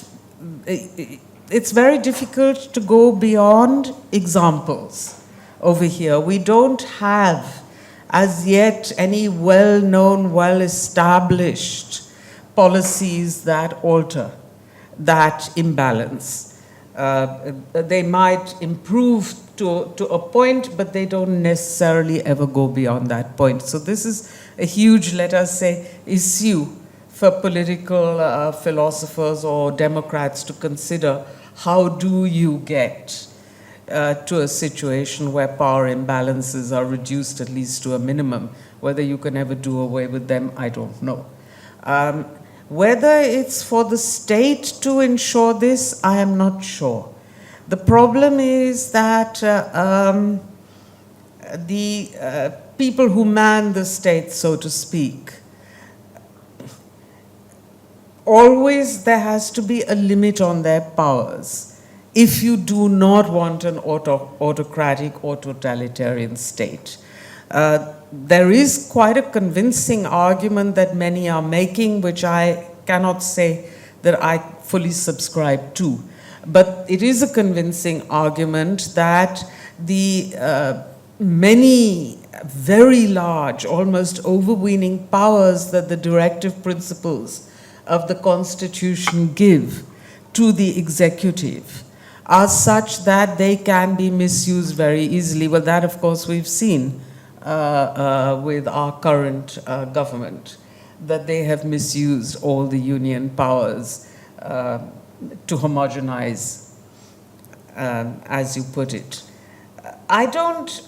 it's very difficult to go beyond examples over here. We don't have as yet any well-known, well-established policies that alter that imbalance. They might improve to a point, but they don't necessarily ever go beyond that point. So this is a huge, let us say, issue for political philosophers or Democrats to consider. How do you get to a situation where power imbalances are reduced at least to a minimum? Whether you can ever do away with them, I don't know. Whether it's for the state to ensure this, I am not sure. The problem is that the people who man the state, so to speak, always there has to be a limit on their powers if you do not want an autocratic or totalitarian state. There is quite a convincing argument that many are making, which I cannot say that I fully subscribe to. But it is a convincing argument that the many very large, almost overweening powers that the directive principles of the Constitution give to the executive are such that they can be misused very easily. Well, that, of course, we've seen with our current government, that they have misused all the union powers to homogenize, as you put it. I don't,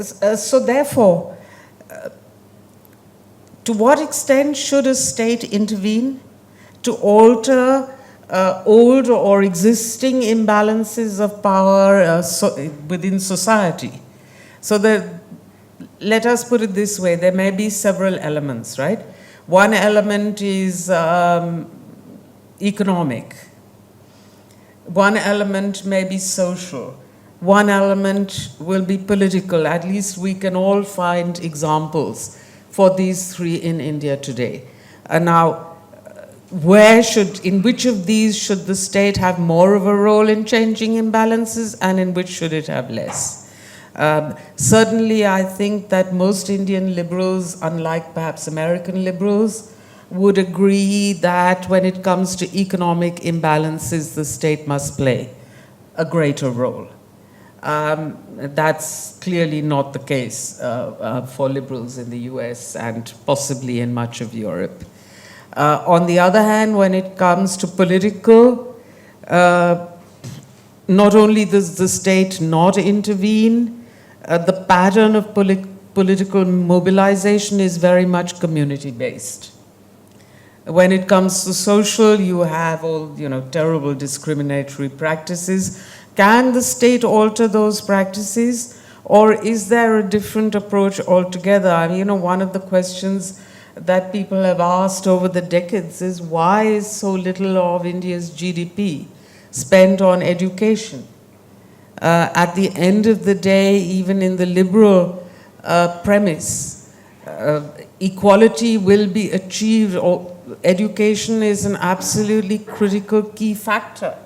so therefore, to what extent should a state intervene to alter old or existing imbalances of power within society? So let us put it this way, there may be several elements, right? One element is economic. One element may be social. One element will be political. At least we can all find examples for these three in India today. And now, in which of these should the state have more of a role in changing imbalances, and in which should it have less? Certainly, I think that most Indian liberals, unlike perhaps American liberals, would agree that when it comes to economic imbalances, the state must play a greater role. That's clearly not the case for liberals in the US and possibly in much of Europe. On the other hand, when it comes to political, not only does the state not intervene, the pattern of political mobilization is very much community-based. When it comes to social, you have all, terrible discriminatory practices. Can the state alter those practices, or is there a different approach altogether? I mean, one of the questions that people have asked over the decades is, why is so little of India's GDP spent on education? At the end of the day, even in the liberal premise, equality will be achieved, or education is an absolutely critical key factor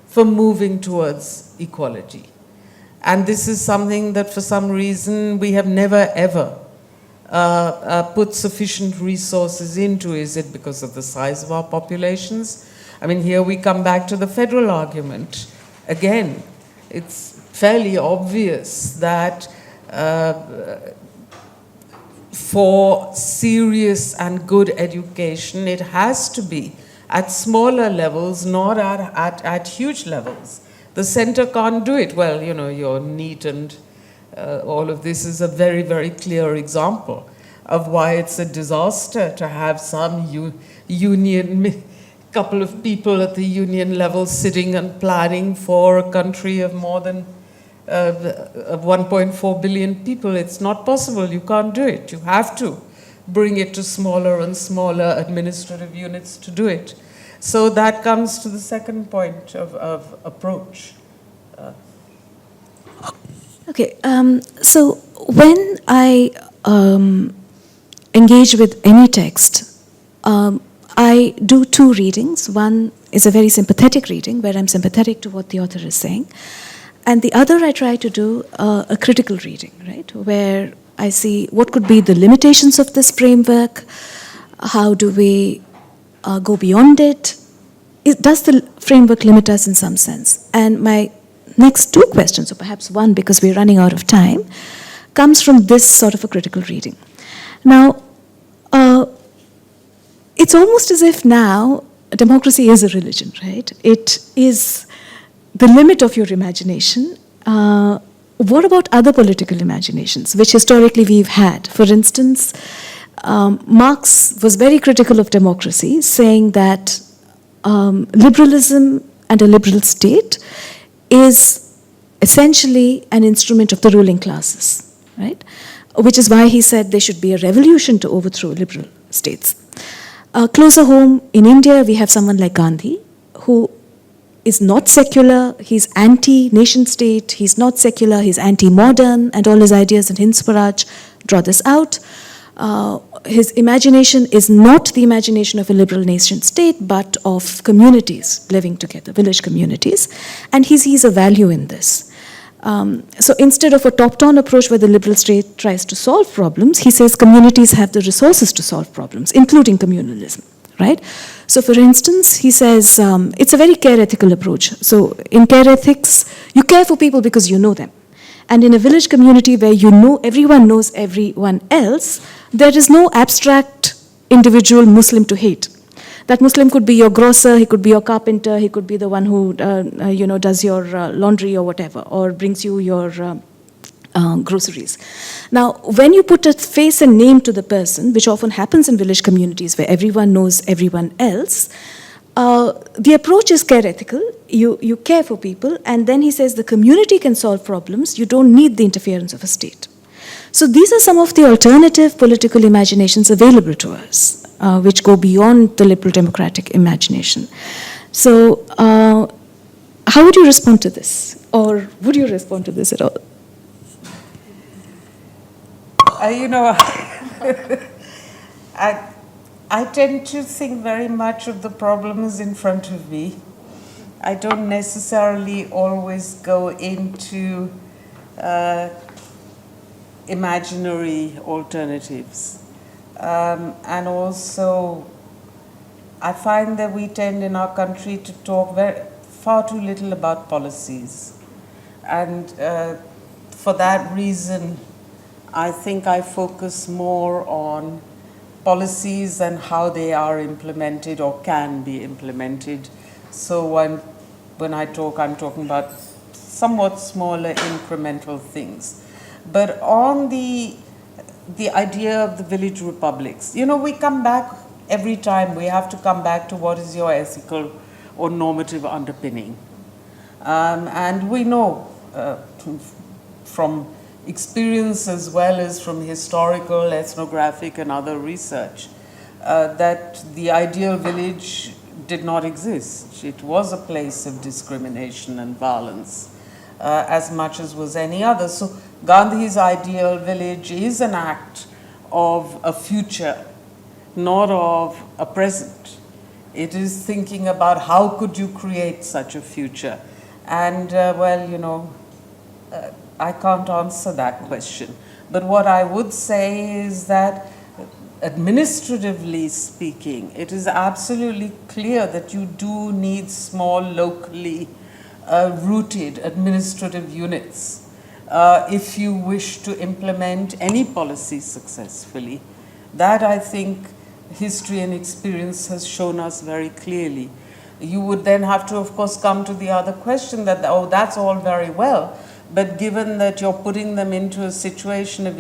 for moving towards equality. And this is something that for some reason we have never ever put sufficient resources into. Is it because of the size of our populations? I mean, here we come back to the federal argument. Again, it's fairly obvious that for serious and good education, it has to be at smaller levels, not at huge levels. The center can't do it. Well, your NEET and all of this is a very, very clear example of why it's a disaster to have some couple of people at the union level sitting and planning for a country of more than 1.4 billion people. It's not possible. You can't do it. You have to bring it to smaller and smaller administrative units to do it. So that comes to the second point of approach. Okay, so when I engage with any text, I do two readings. One is a very sympathetic reading, where I'm sympathetic to what the author is saying. And the other, I try to do a critical reading, right, where I see what could be the limitations of this framework, how do we go beyond it, does the framework limit us in some sense? And my next two questions, or perhaps one because we're running out of time, comes from this sort of a critical reading. Now, it's almost as if now democracy is a religion, right? It is the limit of your imagination. What about other political imaginations, which historically we've had? For instance, Marx was very critical of democracy, saying that liberalism and a liberal state is essentially an instrument of the ruling classes, right? Which is why he said there should be a revolution to overthrow liberal states. Closer home, in India, we have someone like Gandhi, who is not secular, he's anti-nation state, he's not secular, he's anti-modern, and all his ideas in Hind Swaraj draw this out. His imagination is not the imagination of a liberal nation state, but of communities living together, village communities, and he sees a value in this. So instead of a top-down approach where the liberal state tries to solve problems, he says communities have the resources to solve problems, including communalism, right? So for instance, he says it's a very care ethical approach. So in care ethics, you care for people because you know them. And in a village community where you know everyone knows everyone else, there is no abstract individual Muslim to hate. That Muslim could be your grocer, he could be your carpenter, he could be the one who does your laundry or whatever, or brings you your groceries. Now, when you put a face and name to the person, which often happens in village communities where everyone knows everyone else, the approach is care ethical. You care for people, and then he says the community can solve problems. You don't need the interference of a state. So these are some of the alternative political imaginations available to us, which go beyond the liberal democratic imagination. So how would you respond to this? Or would you respond to this at all? I tend to think very much of the problems in front of me. I don't necessarily always go into imaginary alternatives. And also, I find that we tend in our country to talk far too little about policies. And for that reason, I think I focus more on policies and how they are implemented or can be implemented. So when I talk, I'm talking about somewhat smaller incremental things. But on the idea of the village republics, we come back every time, we have to come back to what is your ethical or normative underpinning. And we know from experience as well as from historical, ethnographic, and other research, that the ideal village did not exist. It was a place of discrimination and violence, as much as was any other. So Gandhi's ideal village is an act of a future, not of a present. It is thinking about how could you create such a future. And I can't answer that question. But what I would say is that administratively speaking, it is absolutely clear that you do need small, locally rooted administrative units if you wish to implement any policy successfully. That, I think, history and experience has shown us very clearly. You would then have to, of course, come to the other question that, that's all very well, but given that you're putting them into a situation of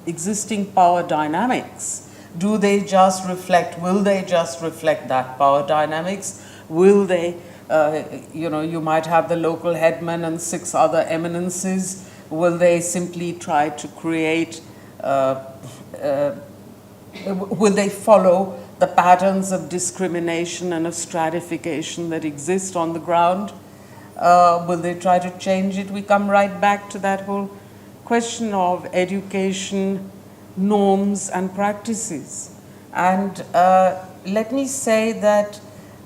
existing power dynamics, will they just reflect that power dynamics? Will they, you might have the local headman and 6 other eminences. Will they simply try to create, will they follow the patterns of discrimination and of stratification that exist on the ground? Will they try to change it? We come right back to that whole question of education, norms, and practices. And let me say that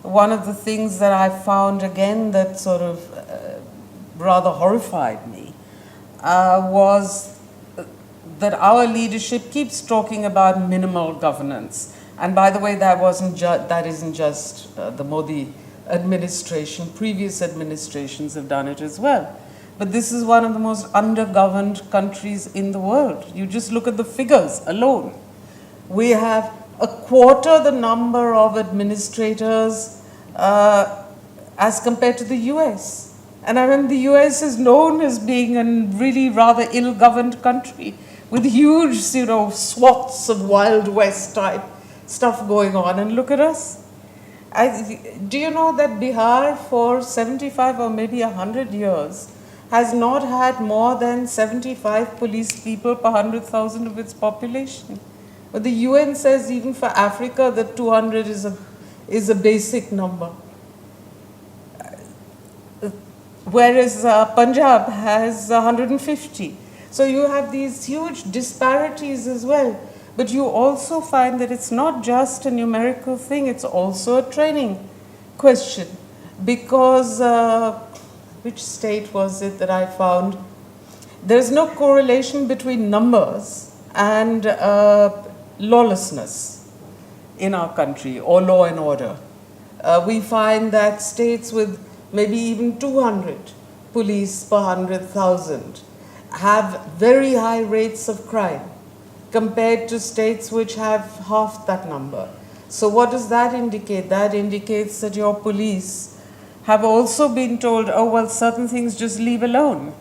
one of the things that I found, again, that sort of rather horrified me was that our leadership keeps talking about minimal governance. And by the way, that isn't just the Modi administration. Previous administrations have done it as well. But this is one of the most undergoverned countries in the world. You just look at the figures alone. We have a quarter the number of administrators as compared to the US. And I mean, the US is known as being a really rather ill-governed country with huge, swaths of Wild West type stuff going on. And look at us. Do you know that Bihar for 75 or maybe 100 years has not had more than 75 police people per 100,000 of its population? But the UN says even for Africa that 200 is a basic number. Whereas Punjab has 150. So you have these huge disparities as well. But you also find that it's not just a numerical thing, it's also a training question. Because, which state was it that I found there's no correlation between numbers and lawlessness in our country, or law and order. We find that states with maybe even 200 police per 100,000 have very high rates of crime compared to states which have half that number. So what does that indicate? That indicates that your police have also been told, oh, well, certain things just leave alone.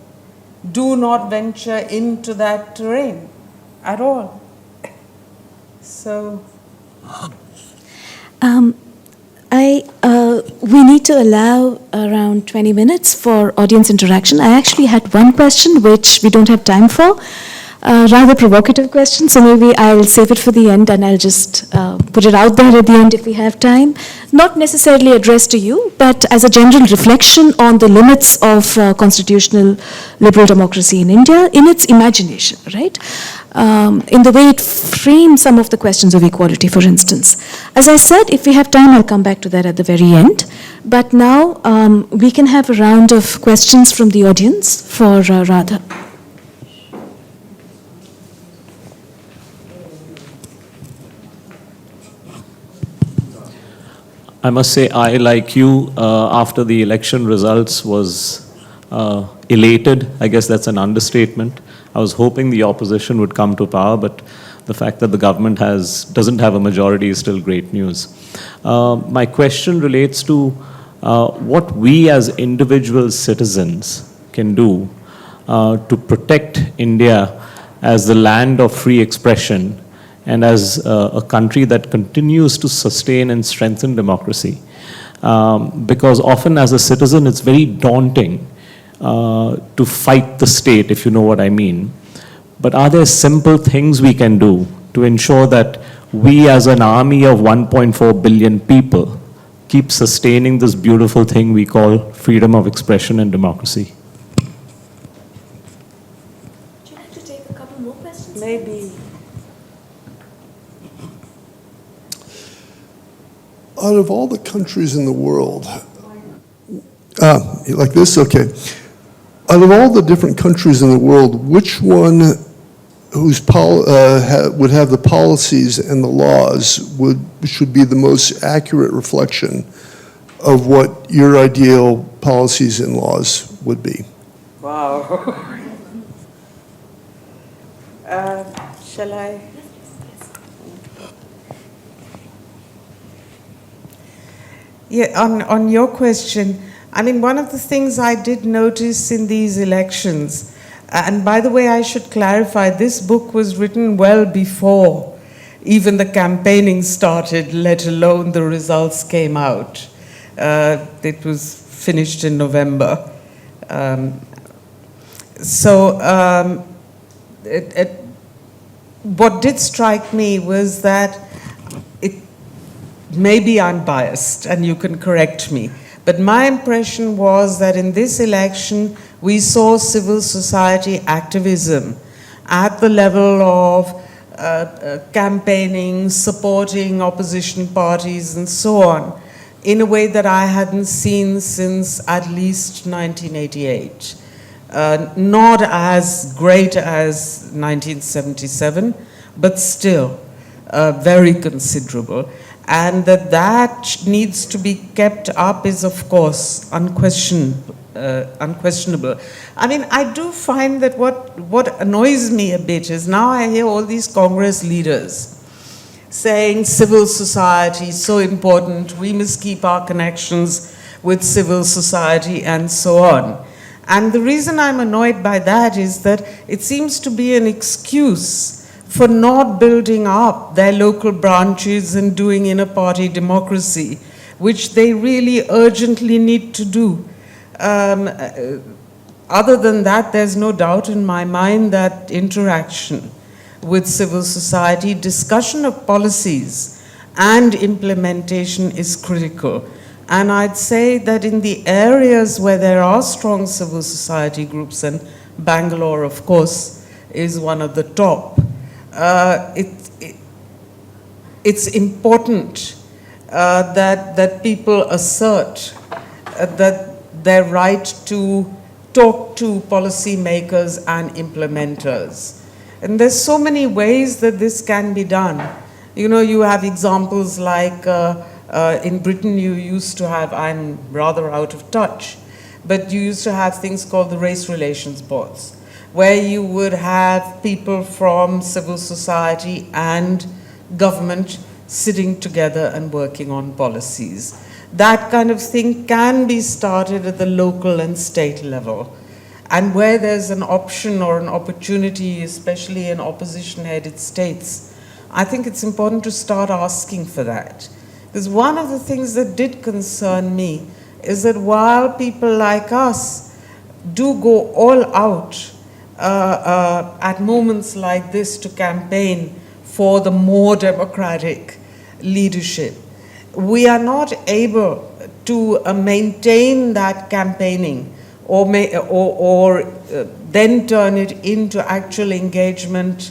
Do not venture into that terrain at all. So... we need to allow around 20 minutes for audience interaction. I actually had one question which we don't have time for, rather provocative question, so maybe I'll save it for the end and I'll just put it out there at the end if we have time. Not necessarily addressed to you, but as a general reflection on the limits of constitutional liberal democracy in India in its imagination, right? In the way it frames some of the questions of equality, for instance. As I said, if we have time, I'll come back to that at the very end. But now we can have a round of questions from the audience for Radha. I must say, I, like you, after the election results was elated. I guess that's an understatement. I was hoping the opposition would come to power, but the fact that the government doesn't have a majority is still great news. My question relates to what we as individual citizens can do to protect India as the land of free expression and as a country that continues to sustain and strengthen democracy. Because often as a citizen, it's very daunting to fight the state, if you know what I mean. But are there simple things we can do to ensure that we as an army of 1.4 billion people keep sustaining this beautiful thing we call freedom of expression and democracy? Would you like to take a couple more questions? maybe... Out of all the countries in the world, you like this? Okay. Out of all the different countries in the world, which one whose would have the policies and the laws should be the most accurate reflection of what your ideal policies and laws would be? Wow. Shall I? Yeah, on your question, I mean, one of the things I did notice in these elections, and by the way, I should clarify, this book was written well before even the campaigning started, let alone the results came out. It was finished in November. What did strike me was that maybe I'm biased, and you can correct me, but my impression was that in this election, we saw civil society activism at the level of campaigning, supporting opposition parties, and so on, in a way that I hadn't seen since at least 1988. Not as great as 1977, but still very considerable. And that needs to be kept up is, of course, unquestionable. I mean, I do find that what annoys me a bit is now I hear all these Congress leaders saying civil society is so important, we must keep our connections with civil society and so on. And the reason I'm annoyed by that is that it seems to be an excuse for not building up their local branches and doing inter-party democracy, which they really urgently need to do. Other than that, there's no doubt in my mind that interaction with civil society, discussion of policies, and implementation is critical. And I'd say that in the areas where there are strong civil society groups, and Bangalore, of course, is one of the top, it's important that people assert that their right to talk to policymakers and implementers. And there's so many ways that this can be done. You know, you have examples like in Britain you used to have, I'm rather out of touch, but you used to have things called the race relations boards, where you would have people from civil society and government sitting together and working on policies. That kind of thing can be started at the local and state level. And where there's an option or an opportunity, especially in opposition-headed states, I think it's important to start asking for that. Because one of the things that did concern me is that while people like us do go all out at moments like this to campaign for the more democratic leadership, we are not able to maintain that campaigning or then turn it into actual engagement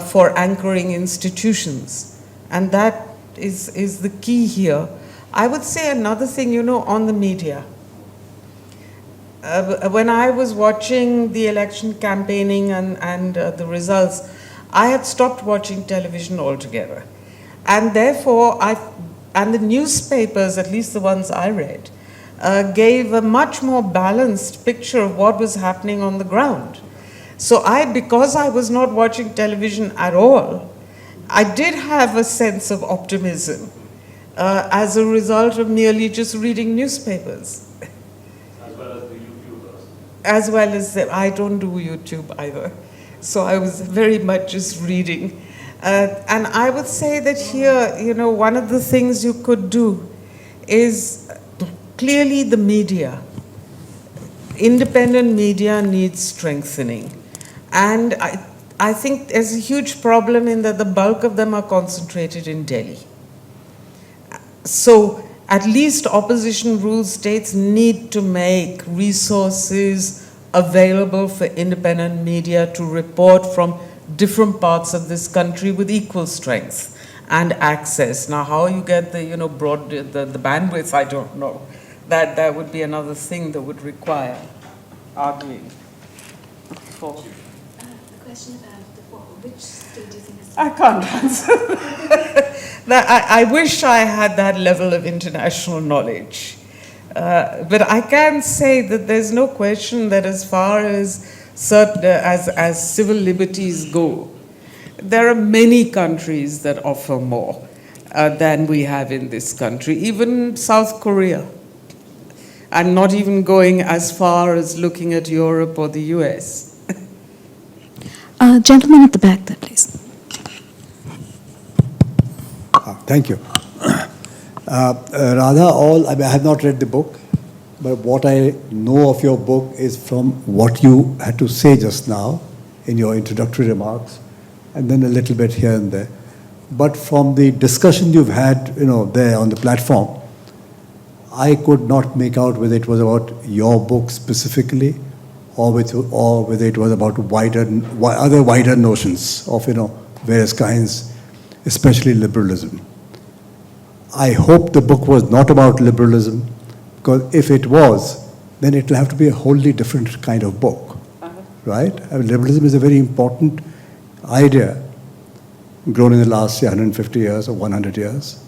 for anchoring institutions. And that is the key here. I would say another thing, you know, on the media. When I was watching the election campaigning and the results, I had stopped watching television altogether. And therefore, and the newspapers, at least the ones I read, gave a much more balanced picture of what was happening on the ground. So because I was not watching television at all, I did have a sense of optimism as a result of merely just reading newspapers. As well as the YouTubers. As well as, I don't do YouTube either. So I was very much just reading. And I would say that here, you know, one of the things you could do is clearly the media. Independent media needs strengthening. And I think there's a huge problem in that the bulk of them are concentrated in Delhi. So at least opposition ruled states need to make resources available for independent media to report from different parts of this country with equal strength and access. Now, how you get the, you know, the bandwidth, I don't know. That would be another thing that would require arguing for. The question about which state do you think is... I can't answer that. I wish I had that level of international knowledge. But I can say that there's no question that as far as as civil liberties go, there are many countries that offer more than we have in this country, even South Korea. And not even going as far as looking at Europe or the US. Gentleman at the back there, please. Thank you. Radha, I have not read the book, but what I know of your book is from what you had to say just now in your introductory remarks, and then a little bit here and there. But from the discussion you've had, you know, there on the platform, I could not make out whether it was about your book specifically, or whether it was about other wider notions of, you know, various kinds, especially liberalism. I hope the book was not about liberalism, because if it was, then it will have to be a wholly different kind of book, right? I mean, liberalism is a very important idea grown in the last 150 years or 100 years.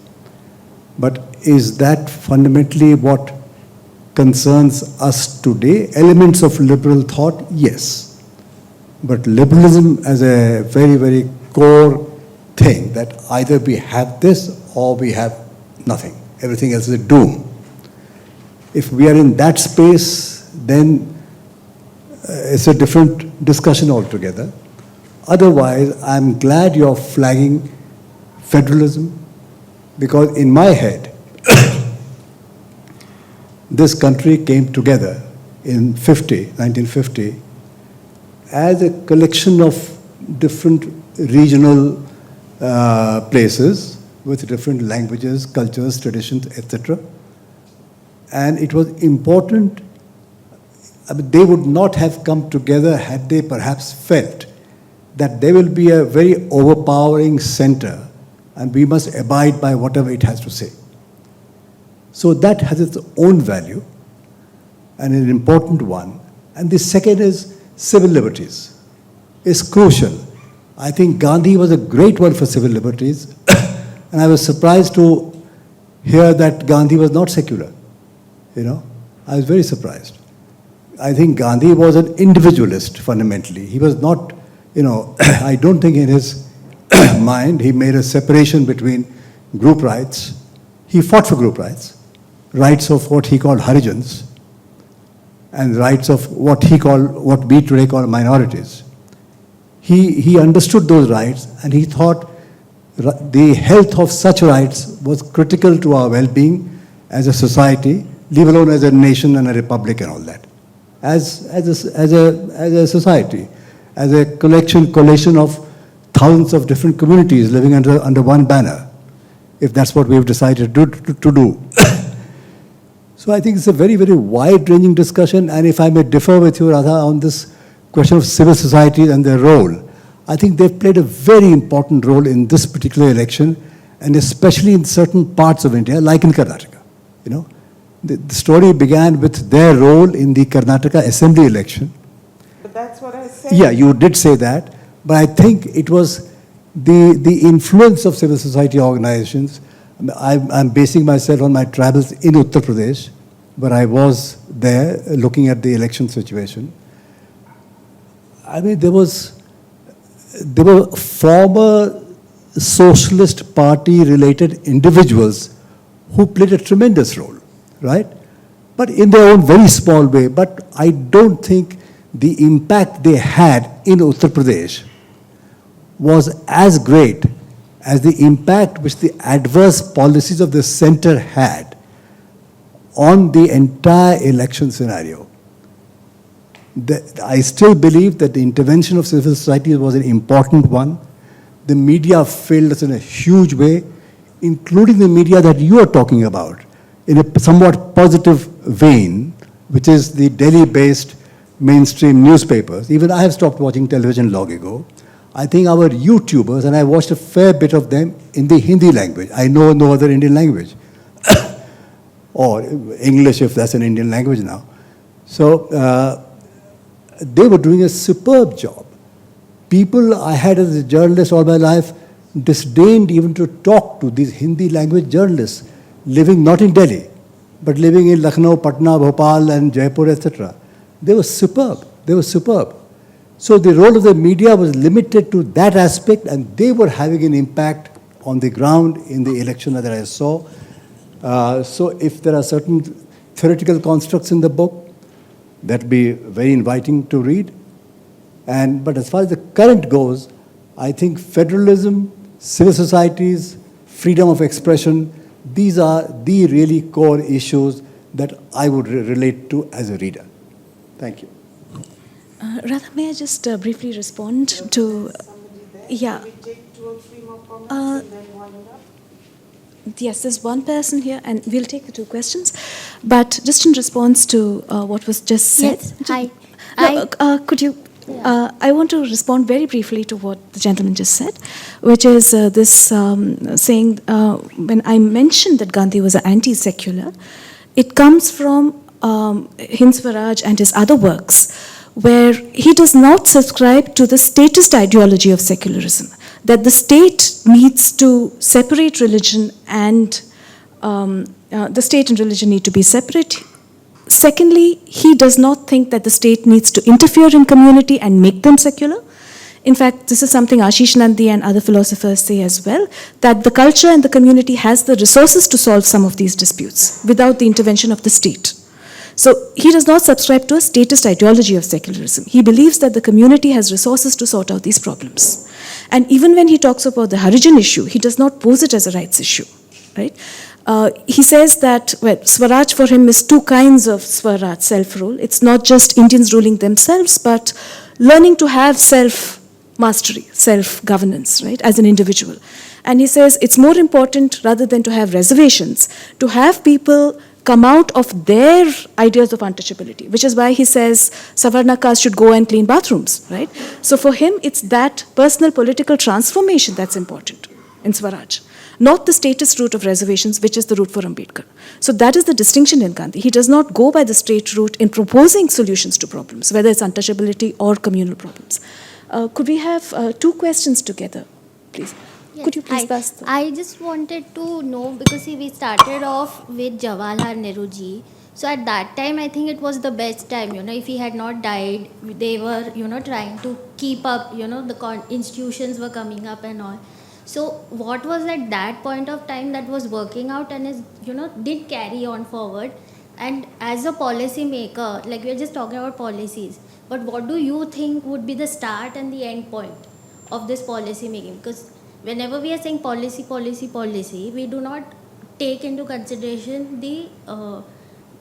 But is that fundamentally what concerns us today? Elements of liberal thought, yes. But liberalism as a very, very core thing, that either we have this or we have nothing. Everything else is a doom. If we are in that space, then it's a different discussion altogether. Otherwise, I'm glad you're flagging federalism, because in my head, this country came together in 1950, as a collection of different regional places with different languages, cultures, traditions, etc. And it was important. I mean, they would not have come together had they perhaps felt that there will be a very overpowering center and we must abide by whatever it has to say. So that has its own value, and an important one. And the second is civil liberties. It's crucial. I think Gandhi was a great one for civil liberties, and I was surprised to hear that Gandhi was not secular. You know, I was very surprised. I think Gandhi was an individualist fundamentally. He was not, you know, I don't think in his mind he made a separation between group rights. He fought for group rights, rights of what he called Harijans, and rights of what we today call minorities. He understood those rights, and he thought the health of such rights was critical to our well-being as a society, leave alone as a nation and a republic and all that. As a society, as a collation of thousands of different communities living under one banner, if that's what we've decided to do. So I think it's a very, very wide-ranging discussion, and if I may differ with you, Radha, on this question of civil societies and their role, I think they've played a very important role in this particular election, and especially in certain parts of India, like in Karnataka. You know, the story began with their role in the Karnataka Assembly election. But that's what I said. Yeah, you did say that, but I think it was the influence of civil society organizations. I'm basing myself on my travels in Uttar Pradesh, where I was there looking at the election situation. I mean, there were former Socialist Party related individuals who played a tremendous role, right? But in their own very small way. But I don't think the impact they had in Uttar Pradesh was as great as the impact which the adverse policies of the center had on the entire election scenario. I still believe that the intervention of civil society was an important one. The media failed us in a huge way, including the media that you are talking about, in a somewhat positive vein, which is the Delhi-based mainstream newspapers. Even I have stopped watching television long ago. I think our YouTubers, and I watched a fair bit of them in the Hindi language. I know no other Indian language. Or English, if that's an Indian language now. So they were doing a superb job. People I had as a journalist all my life disdained even to talk to these Hindi language journalists living not in Delhi, but living in Lucknow, Patna, Bhopal, and Jaipur, etc. They were superb. They were superb. So the role of the media was limited to that aspect, and they were having an impact on the ground in the election that I saw. So if there are certain theoretical constructs in the book, that would be very inviting to read. But as far as the current goes, I think federalism, civil societies, freedom of expression, these are the really core issues that I would relate to as a reader. Thank you. Radha, may I just briefly respond to... Yeah. We take 2 or 3 more comments and then wind up. Yes, there's one person here, and we'll take the 2 questions. But just in response to what was just said... Yes, hi. No, could you... I want to respond very briefly to what the gentleman just said, which is this saying, when I mentioned that Gandhi was an anti-secular, it comes from Hind Swaraj and his other works, where he does not subscribe to the statist ideology of secularism, that the state needs to separate religion and the state and religion need to be separate. Secondly, he does not think that the state needs to interfere in community and make them secular. In fact, this is something Ashish Nandi and other philosophers say as well, that the culture and the community has the resources to solve some of these disputes without the intervention of the state. So he does not subscribe to a statist ideology of secularism. He believes that the community has resources to sort out these problems. And even when he talks about the Harijan issue, he does not pose it as a rights issue, right? He says that Swaraj for him is 2 kinds of Swaraj, self-rule. It's not just Indians ruling themselves, but learning to have self-mastery, self-governance, right, as an individual. And he says it's more important, rather than to have reservations, to have people come out of their ideas of untouchability, which is why he says Savarna caste should go and clean bathrooms, right? So for him, it's that personal political transformation that's important in Swaraj. not the status route of reservations, which is the route for Ambedkar. So that is the distinction in Gandhi. He does not go by the straight route in proposing solutions to problems, whether it's untouchability or communal problems. Could we have two questions together, please? Yes, Could you please hi. pass the... I just wanted to know, because see, we started off with Jawaharlal Nehru ji. So at that time, I think it was the best time, if he had not died, they were, trying to keep up, the institutions were coming up and all. So what was at that point of time that was working out and is, did carry on forward? And as a policy maker, like we're just talking about policies, but what do you think would be the start and the end point of this policy making? Because whenever we are saying policy, we do not take into consideration the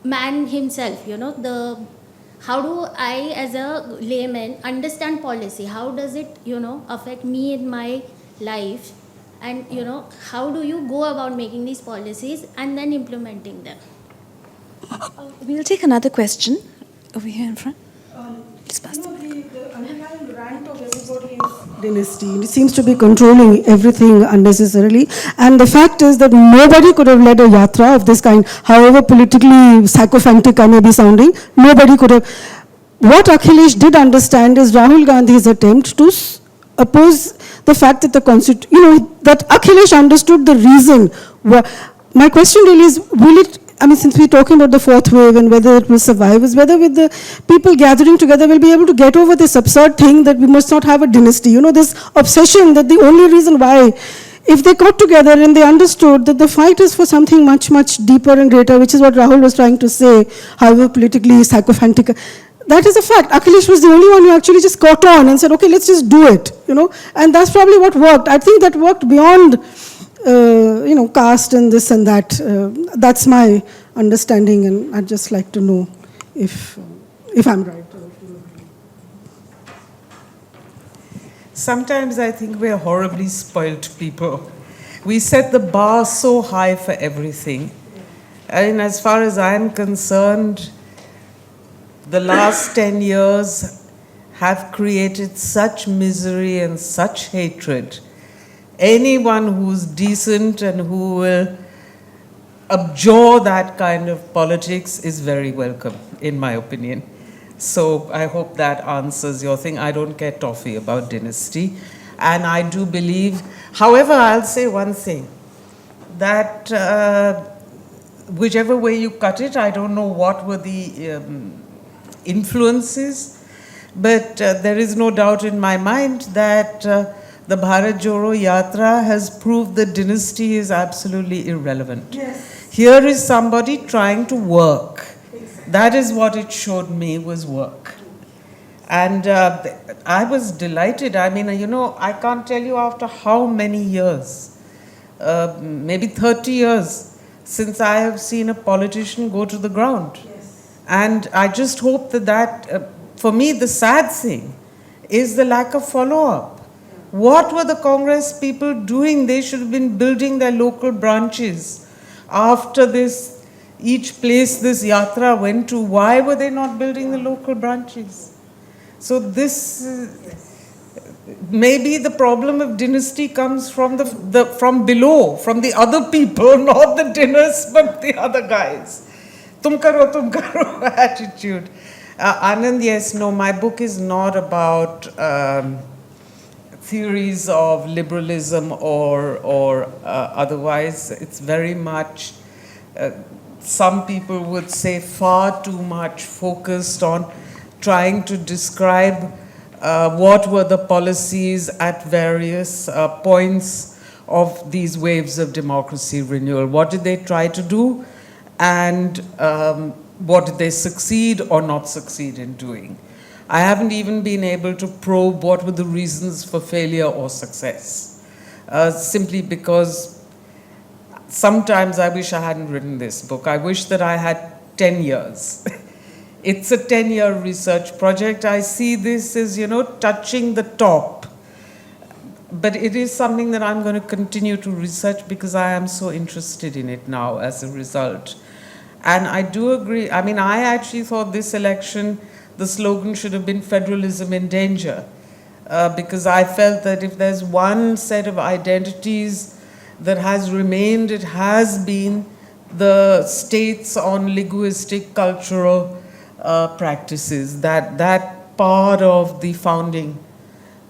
man himself, how do I as a layman understand policy? How does it, affect me in my life? And, how do you go about making these policies and then implementing them? We'll take another question over here in front. Please pass the The underlying rant of everybody is dynasty. It seems to be controlling everything unnecessarily. And the fact is that nobody could have led a yatra of this kind, however politically sycophantic I may be sounding. Nobody could have. What Akhilesh did understand is Rahul Gandhi's attempt to oppose the fact that the constitution, that Akhilesh understood the reason. My question really is, will it, since we're talking about the fourth wave and whether it will survive, is whether with the people gathering together we'll be able to get over this absurd thing that we must not have a dynasty. This obsession that the only reason why, if they got together and they understood that the fight is for something much, much deeper and greater, which is what Rahul was trying to say, however politically sycophantic, that is a fact. Akhilesh was the only one who actually just caught on and said, okay, let's just do it, and that's probably what worked. I think that worked beyond caste and this and that. That's my understanding, and I'd just like to know if I'm right. Sometimes I think we're horribly spoilt people. We set the bar so high for everything. And as far as I'm concerned, the last 10 years have created such misery and such hatred. Anyone who's decent and who will abjure that kind of politics is very welcome, in my opinion. So I hope that answers your thing. I don't care toffee about dynasty. And I do believe, however, I'll say one thing, that whichever way you cut it, I don't know what were the influences, but there is no doubt in my mind that the Bharat Jodo Yatra has proved that dynasty is absolutely irrelevant. Yes. Here is somebody trying to work. Exactly. That is what it showed me, was work. And I was delighted. I can't tell you after how many years, maybe 30 years, since I have seen a politician go to the ground. Yes. And I just hope that for me, the sad thing is the lack of follow-up. What were the Congress people doing? They should have been building their local branches. After this, each place this yatra went to, why were they not building the local branches? So this, maybe the problem of dynasty comes from from below, from the other people, not the dinners, but the other guys. Tum karo attitude. Anand, yes, no, my book is not about theories of liberalism or otherwise. It's very much, some people would say, far too much focused on trying to describe what were the policies at various points of these waves of democracy renewal. What did they try to do, and what did they succeed or not succeed in doing? I haven't even been able to probe what were the reasons for failure or success, simply because sometimes I wish I hadn't written this book. I wish that I had 10 years. It's a 10-year research project. I see this as, touching the top. But it is something that I'm going to continue to research because I am so interested in it now as a result. And I do agree. I actually thought this election, the slogan should have been federalism in danger, because I felt that if there's one set of identities that has remained, it has been the states on linguistic, cultural practices. That part of the founding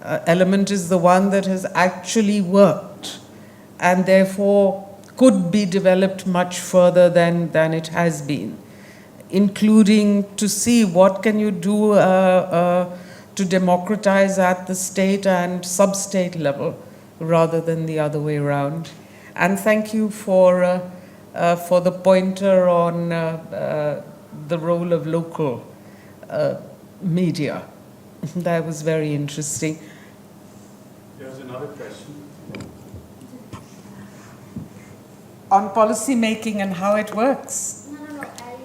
element is the one that has actually worked, and therefore could be developed much further than it has been, including to see what can you do to democratize at the state and sub-state level rather than the other way around. And thank you for the pointer on the role of local media. That was very interesting. There's another question. On policy making and how it works. No. I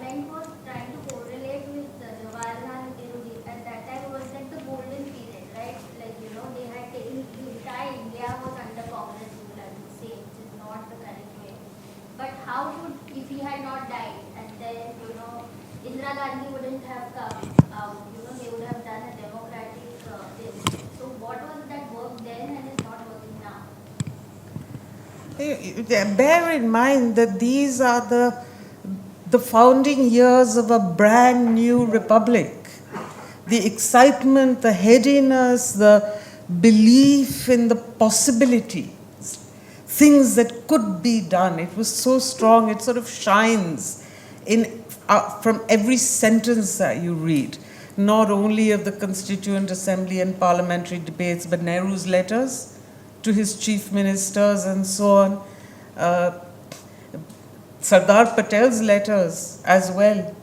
meant was trying to correlate with Jawaharlal Nehru. At that time was like the golden period, right? Like, they had taken the entire India was under Congress rule, I would say, which is not the correct way. But how would, if he had not died, and then, Indira Gandhi wouldn't have come out, they would have done a democratic thing. So what was that work then and is not working now? Bear in mind that these are the founding years of a brand new republic. The excitement, the headiness, the belief in the possibility, things that could be done. It was so strong, it sort of shines from every sentence that you read, not only of the Constituent Assembly and parliamentary debates, but Nehru's letters to his chief ministers and so on. Sardar Patel's letters as well.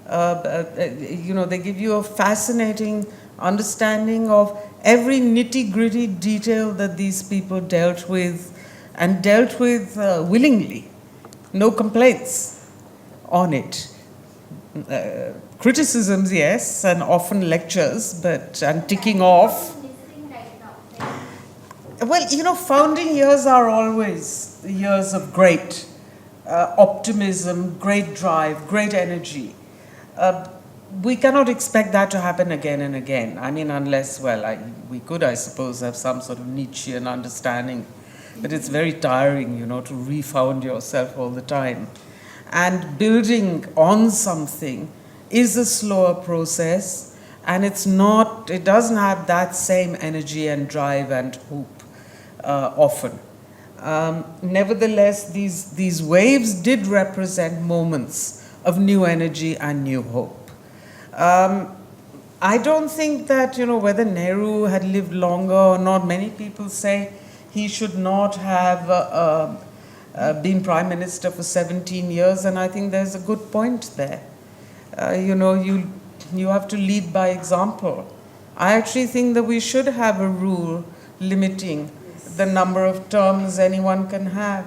They give you a fascinating understanding of every nitty-gritty detail that these people dealt with, and dealt with willingly. No complaints on it. Criticisms, yes, and often lectures, and ticking off. Well, founding years are always years of great optimism, great drive, great energy. We cannot expect that to happen again and again. I mean, unless, we could, I suppose, have some sort of Nietzschean understanding. But it's very tiring, to refound yourself all the time. And building on something is a slower process, and it doesn't have that same energy and drive and hope often. Nevertheless, these waves did represent moments of new energy and new hope. I don't think that, whether Nehru had lived longer or not, many people say he should not have been Prime Minister for 17 years, and I think there's a good point there. You have to lead by example. I actually think that we should have a rule limiting the number of terms anyone can have.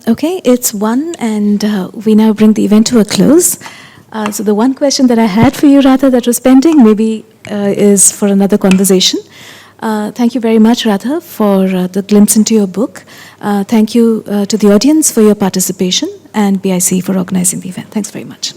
Okay, it's 1, and we now bring the event to a close. So the one question that I had for you, Radha, that was pending, maybe is for another conversation. Thank you very much, Radha, for the glimpse into your book. Thank you to the audience for your participation, and BIC for organizing the event. Thanks very much.